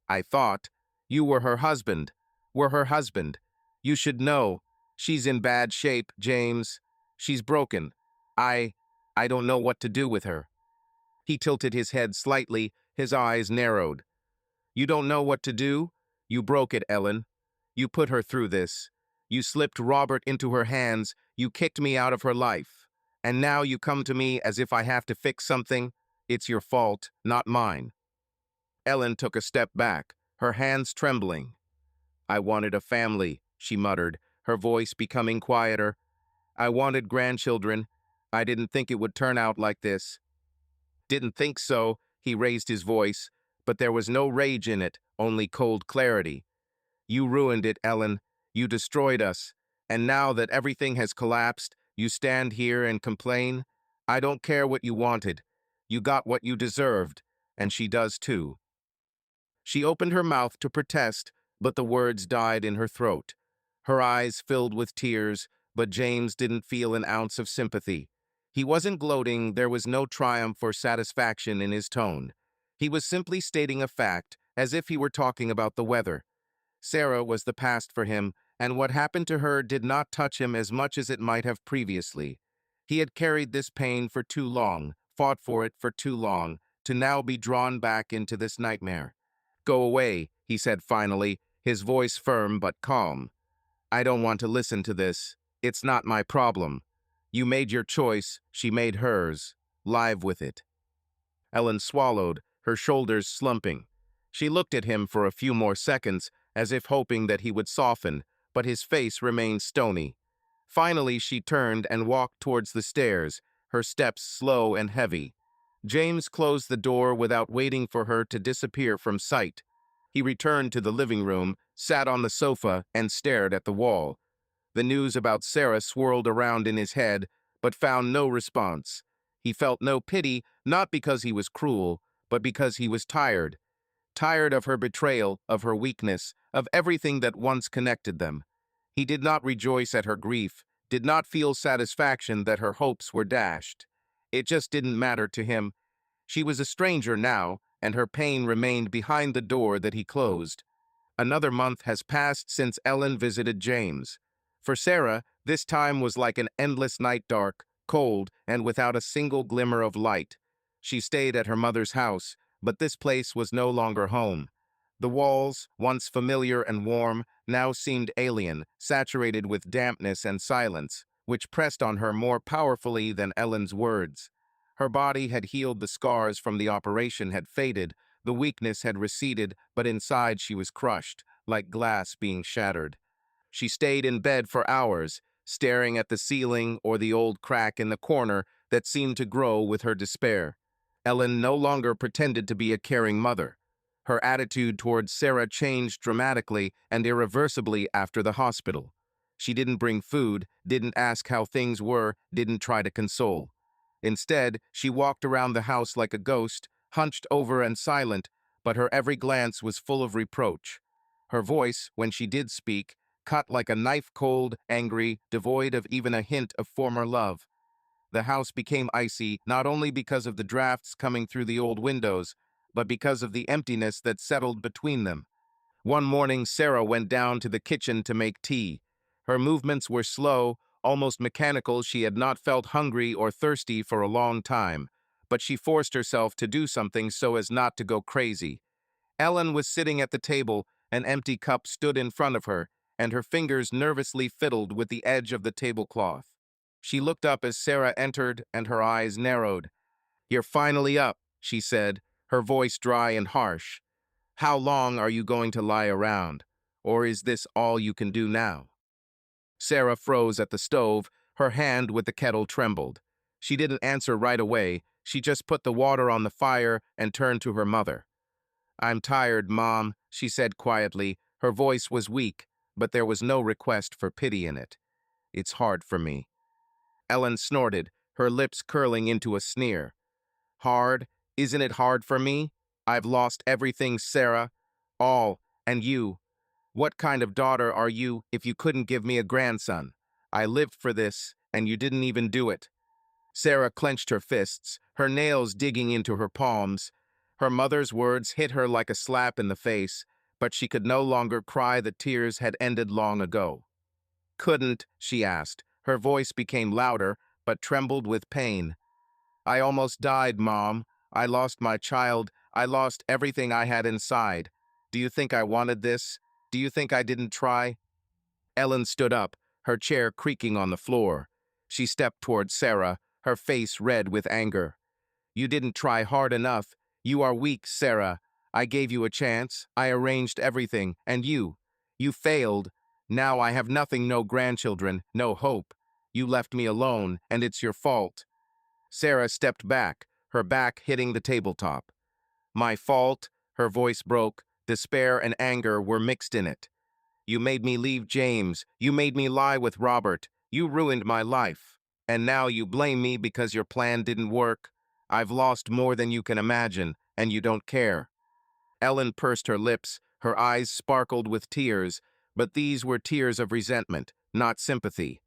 "I thought you were her husband. Were her husband. You should know. She's in bad shape, James. She's broken. I don't know what to do with her." He tilted his head slightly, his eyes narrowed. "You don't know what to do? You broke it, Ellen. You put her through this. You slipped Robert into her hands. You kicked me out of her life. And now you come to me as if I have to fix something. It's your fault, not mine." Ellen took a step back, her hands trembling. "I wanted a family," she muttered, her voice becoming quieter. "I wanted grandchildren. I didn't think it would turn out like this." "Didn't think so," he raised his voice, but there was no rage in it, only cold clarity. "You ruined it, Ellen. You destroyed us. And now that everything has collapsed, you stand here and complain? I don't care what you wanted. You got what you deserved, and she does too." She opened her mouth to protest, but the words died in her throat. Her eyes filled with tears, but James didn't feel an ounce of sympathy. He wasn't gloating, there was no triumph or satisfaction in his tone. He was simply stating a fact, as if he were talking about the weather. Sarah was the past for him, and what happened to her did not touch him as much as it might have previously. He had carried this pain for too long, fought for it for too long, to now be drawn back into this nightmare. "Go away," he said finally, his voice firm but calm. "I don't want to listen to this. It's not my problem. You made your choice, she made hers. Live with it." Ellen swallowed, her shoulders slumping. She looked at him for a few more seconds, as if hoping that he would soften, but his face remained stony. Finally, she turned and walked towards the stairs, her steps slow and heavy. James closed the door without waiting for her to disappear from sight. He returned to the living room, sat on the sofa, and stared at the wall. The news about Sarah swirled around in his head, but found no response. He felt no pity, not because he was cruel, but because he was tired. Tired of her betrayal, of her weakness, of everything that once connected them. He did not rejoice at her grief, did not feel satisfaction that her hopes were dashed. It just didn't matter to him. She was a stranger now, and her pain remained behind the door that he closed. Another month has passed since Ellen visited James. For Sarah, this time was like an endless night, dark, cold, and without a single glimmer of light. She stayed at her mother's house, but this place was no longer home. The walls, once familiar and warm, now seemed alien, saturated with dampness and silence, which pressed on her more powerfully than Ellen's words. Her body had healed, the scars from the operation had faded, the weakness had receded, but inside she was crushed, like glass being shattered. She stayed in bed for hours, staring at the ceiling or the old crack in the corner that seemed to grow with her despair. Ellen no longer pretended to be a caring mother. Her attitude towards Sarah changed dramatically and irreversibly after the hospital. She didn't bring food, didn't ask how things were, didn't try to console. Instead, she walked around the house like a ghost, hunched over and silent, but her every glance was full of reproach. Her voice, when she did speak, cut like a knife, cold, angry, devoid of even a hint of former love. The house became icy, not only because of the drafts coming through the old windows, but because of the emptiness that settled between them. One morning, Sarah went down to the kitchen to make tea. Her movements were slow, almost mechanical. She had not felt hungry or thirsty for a long time, but she forced herself to do something so as not to go crazy. Ellen was sitting at the table, an empty cup stood in front of her, and her fingers nervously fiddled with the edge of the tablecloth. She looked up as Sarah entered, and her eyes narrowed. "You're finally up," she said, her voice dry and harsh. "How long are you going to lie around? Or is this all you can do now?" Sarah froze at the stove, her hand with the kettle trembled. She didn't answer right away, she just put the water on the fire and turned to her mother. "I'm tired, Mom," she said quietly. Her voice was weak, but there was no request for pity in it. "It's hard for me." Ellen snorted, her lips curling into a sneer. "Hard? Isn't it hard for me? I've lost everything, Sarah. All. And you. What kind of daughter are you if you couldn't give me a grandson? I lived for this, and you didn't even do it." Sarah clenched her fists, her nails digging into her palms. Her mother's words hit her like a slap in the face, but she could no longer cry. The tears had ended long ago. "Couldn't?" she asked. Her voice became louder, but trembled with pain. "I almost died, Mom. I lost my child. I lost everything I had inside. Do you think I wanted this? Do you think I didn't try?" Ellen stood up, her chair creaking on the floor. She stepped toward Sarah, her face red with anger. "You didn't try hard enough. You are weak, Sarah. I gave you a chance. I arranged everything. And you failed. Now I have nothing, no grandchildren, no hope. You left me alone, and it's your fault." Sarah stepped back, her back hitting the tabletop. "My fault?" Her voice broke. Despair and anger were mixed in it. "You made me leave James. You made me lie with Robert. You ruined my life. And now you blame me because your plan didn't work. I've lost more than you can imagine, and you don't care." Ellen pursed her lips, her eyes sparkled with tears, but these were tears of resentment, not sympathy.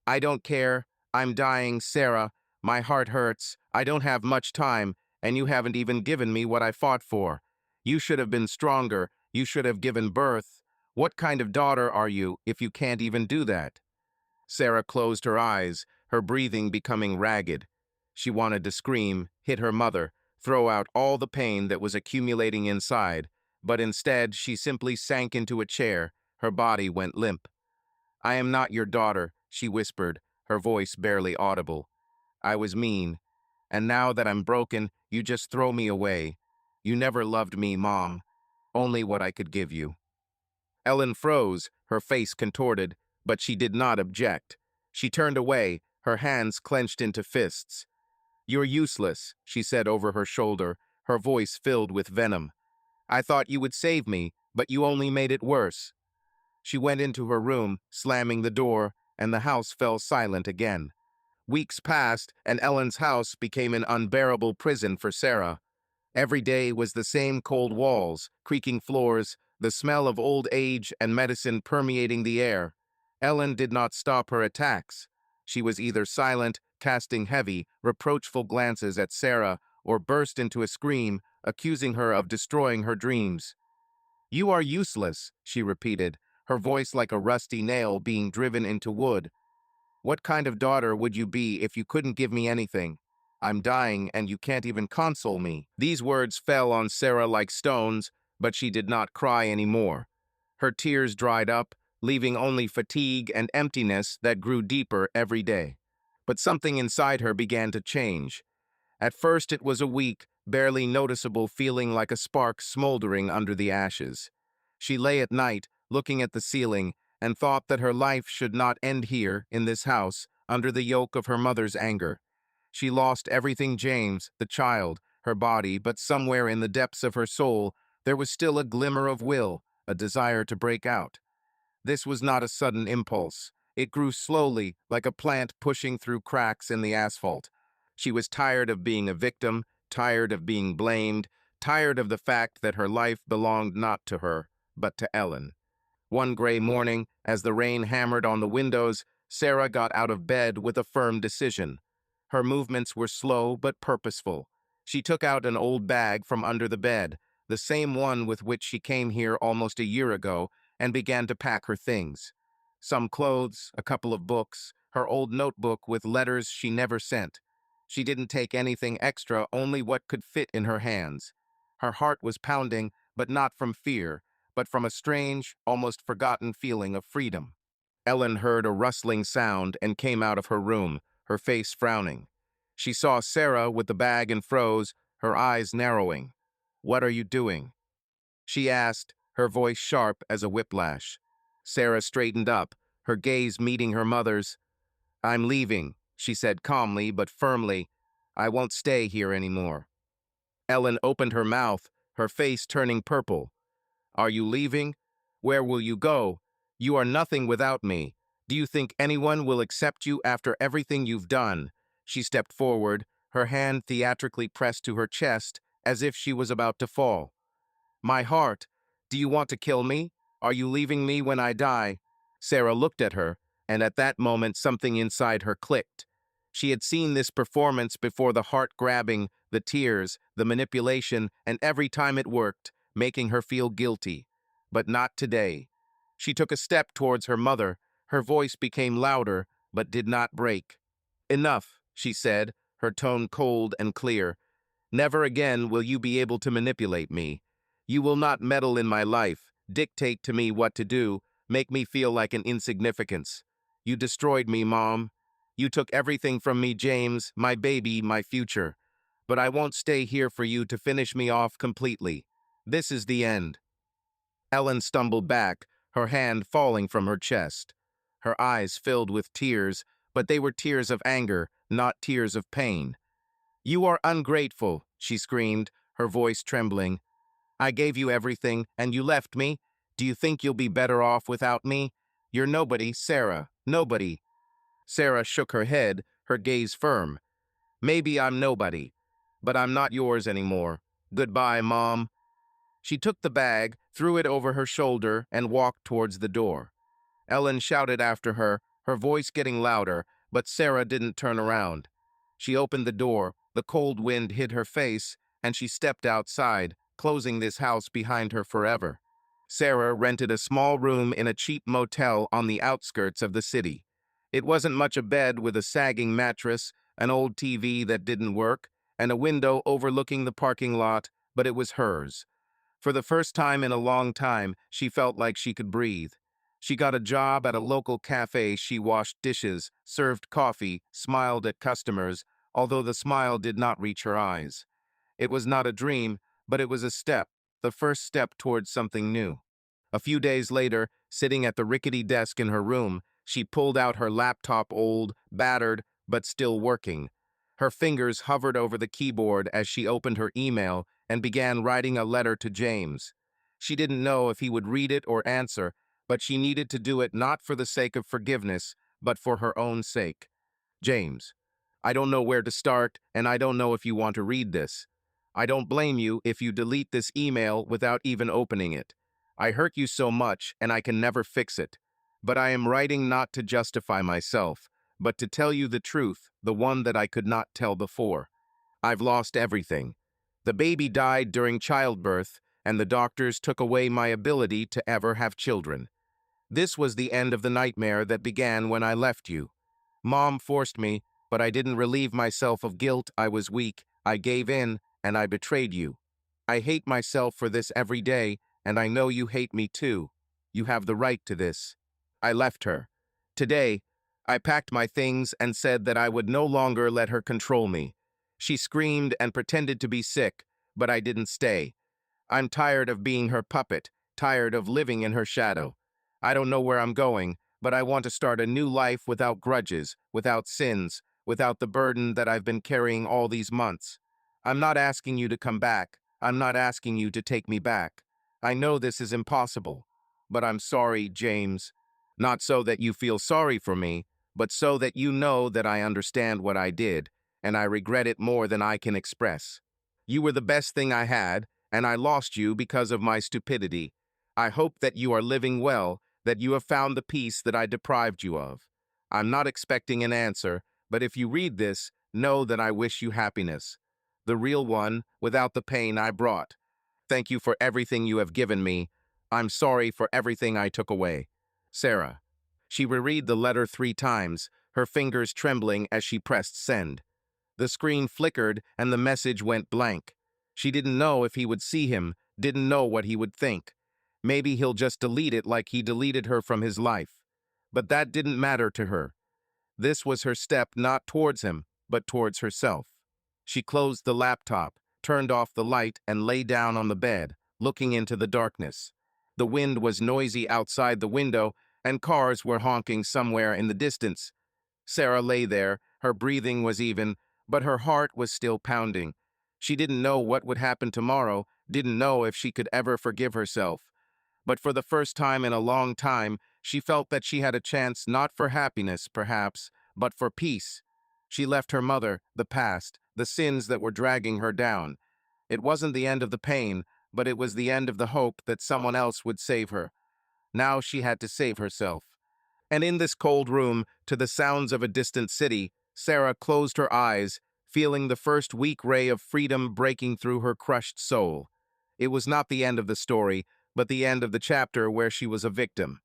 "I don't care. I'm dying, Sarah. My heart hurts. I don't have much time, and you haven't even given me what I fought for. You should have been stronger. You should have given birth. What kind of daughter are you if you can't even do that?" Sarah closed her eyes, her breathing becoming ragged. She wanted to scream, hit her mother, throw out all the pain that was accumulating inside, but instead she simply sank into a chair, her body went limp. "I am not your daughter," she whispered, her voice barely audible. "I was mean, and now that I'm broken, you just throw me away. You never loved me, Mom, only what I could give you." Ellen froze, her face contorted, but she did not object. She turned away, her hands clenched into fists. "You're useless," she said over her shoulder, her voice filled with venom. "I thought you would save me, but you only made it worse." She went into her room, slamming the door, and the house fell silent again. Weeks passed, and Ellen's house became an unbearable prison for Sarah. Every day was the same cold walls, creaking floors, the smell of old age and medicine permeating the air. Ellen did not stop her attacks. She was either silent, casting heavy, reproachful glances at Sarah, or burst into a scream, accusing her of destroying her dreams. "You are useless," she repeated, her voice like a rusty nail being driven into wood. "What kind of daughter would you be if you couldn't give me anything? I'm dying and you can't even console me." These words fell on Sarah like stones, but she did not cry anymore. Her tears dried up, leaving only fatigue and emptiness that grew deeper every day. But something inside her began to change. At first it was a weak, barely noticeable feeling like a spark smoldering under the ashes. She lay at night, looking at the ceiling, and thought that her life should not end here, in this house, under the yoke of her mother's anger. She lost everything, James, the child, her body, but somewhere in the depths of her soul, there was still a glimmer of will, a desire to break out. This was not a sudden impulse. It grew slowly, like a plant pushing through cracks in the asphalt. She was tired of being a victim, tired of being blamed, tired of the fact that her life belonged not to her, but to Ellen. One gray morning, as the rain hammered on the windows, Sarah got out of bed with a firm decision. Her movements were slow but purposeful. She took out an old bag from under the bed, the same one with which she came here almost a year ago, and began to pack her things. Some clothes, a couple of books, her old notebook with letters she never sent. She didn't take anything extra, only what could fit in her hands. Her heart was pounding, but not from fear, but from a strange, almost forgotten feeling of freedom. Ellen heard a rustling sound and came out of her room, her face frowning. She saw Sarah with the bag and froze, her eyes narrowing. "What are you doing?" she asked, her voice sharp as a whiplash. Sarah straightened up, her gaze meeting her mother's. "I'm leaving," she said calmly but firmly. "I won't stay here anymore." Ellen opened her mouth, her face turning purple. "Are you leaving? Where will you go? You are nothing without me. Do you think anyone will accept you after everything you've done?" She stepped forward, her hand theatrically pressed to her chest, as if she was about to fall. "My heart, do you want to kill me? Are you leaving me when I die?" Sarah looked at her, and at that moment something inside her clicked. She had seen this performance before, the heart-grabbing, the tears, the manipulation, and every time it worked, making her feel guilty. But not today. She took a step towards her mother. Her voice became louder, but did not break. "Enough," she said, her tone cold and clear. "Never again will you be able to manipulate me. You will not meddle in my life, dictate to me what to do, make me feel like an insignificance. You destroyed me, Mom. You took everything from me, James, my baby, my future. But I won't stay here for you to finish me off completely. This is the end." Ellen stumbled back, her hand falling from her chest. Her eyes filled with tears, but they were tears of anger, not tears of pain. "You are ungrateful," she screamed, her voice trembling. "I gave you everything, and you left me. Do you think you'll be better off without me? You're nobody, Sarah, nobody." Sarah shook her head, her gaze firm. "Maybe I'm nobody, but I'm not yours anymore. Goodbye, Mom." She took the bag, threw it over her shoulder, and walked towards the door. Ellen shouted after her, her voice getting louder, but Sarah didn't turn around. She opened the door, the cold wind hit her face, and she stepped outside, closing this house behind her forever. Sarah rented a small room in a cheap motel on the outskirts of the city. It wasn't much a bed with a sagging mattress, an old TV that didn't work, and a window overlooking the parking lot, but it was hers. For the first time in a long time, she felt like she could breathe. She got a job at a local cafe. She washed dishes, served coffee, smiled at customers, although the smile did not reach her eyes. It was not a dream, but it was a step, the first step towards something new. A few days later, sitting at the rickety desk in her room, she pulled out her laptop, old, battered, but still working. Her fingers hovered over the keyboard as she opened her email and began writing a letter to James. She didn't know if he would read it or answer, but she needed to do it not for the sake of forgiveness, but for her own sake. "James, I don't know where to start, and I don't know if you want to read this. I don't blame you if you delete this email without even opening it. I hurt you so much, and I can never fix it. But I am writing not to justify myself, but to tell you the truth, the one that I could not tell before. I've lost everything. The baby died during childbirth, and the doctors took away my ability to ever have children. This was the end of the nightmare that began when I left you. Mom forced me, but I didn't relieve myself of guilt. I was weak, I gave in, and I betrayed you. I hate myself for this every day, and I know you hate me too. You have the right to this." I left her. Today, I packed my things and said that I would no longer let her control me. She screamed and pretended to be sick, but I didn't stay. I'm tired of being her puppet, tired of living in her shadow. I don't know where I'm going, but I want to start a new life without grudges, without sins, without the burden that I've been carrying all these months. I'm not asking you to come back. I'm not asking you to take me back. I know this is impossible, but I'm sorry, James. Not so that you feel sorry for me, but so that you know that I understand what I did, and I regret it more than I can express. You were the best thing I had, and I lost you because of my stupidity. I hope that you are living well, that you have found the peace that I deprived you of. I'm not expecting an answer, but if you read this, know that I wish you happiness. The real one, without the pain I brought. Thank you for everything you have given me. I'm sorry for everything I took away. Sarah. She reread the letter 3 times, her fingers trembling as she pressed send. The screen flickered and the message went blank. She didn't know if he would see him, didn't know what he would think. Maybe he'll just delete it like he deleted her from his life. But that didn't matter to her. This was her step not towards him, but towards herself. She closed the laptop, turned off the light, and lay down on the bed, looking into the darkness. The wind was noisy outside the window, and cars were honking somewhere in the distance. Sarah lay there, her breathing was even, but her heart was still pounding. She didn't know what would happen tomorrow, didn't know if she could ever forgive herself. But for the first time in a long time, she felt that she had a chance not for happiness, perhaps, but for peace. She left her mother, the past, the sins that were dragging her down. It wasn't the end of the pain, but it was the end of the hope that someone else would save her. Now she had to save herself. And in this cold room, to the sounds of a distant city, Sarah closed her eyes, feeling the first weak ray of freedom breaking through her crushed soul. It was not the end of the story, but the end of the chapter where she was a victim.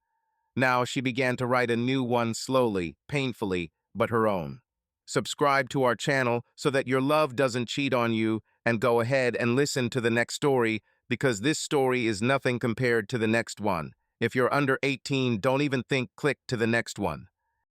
Now she began to write a new one slowly, painfully, but her own. Subscribe to our channel so that your love doesn't cheat on you, and go ahead and listen to the next story, because this story is nothing compared to the next one. If you're under 18, don't even think click to the next one.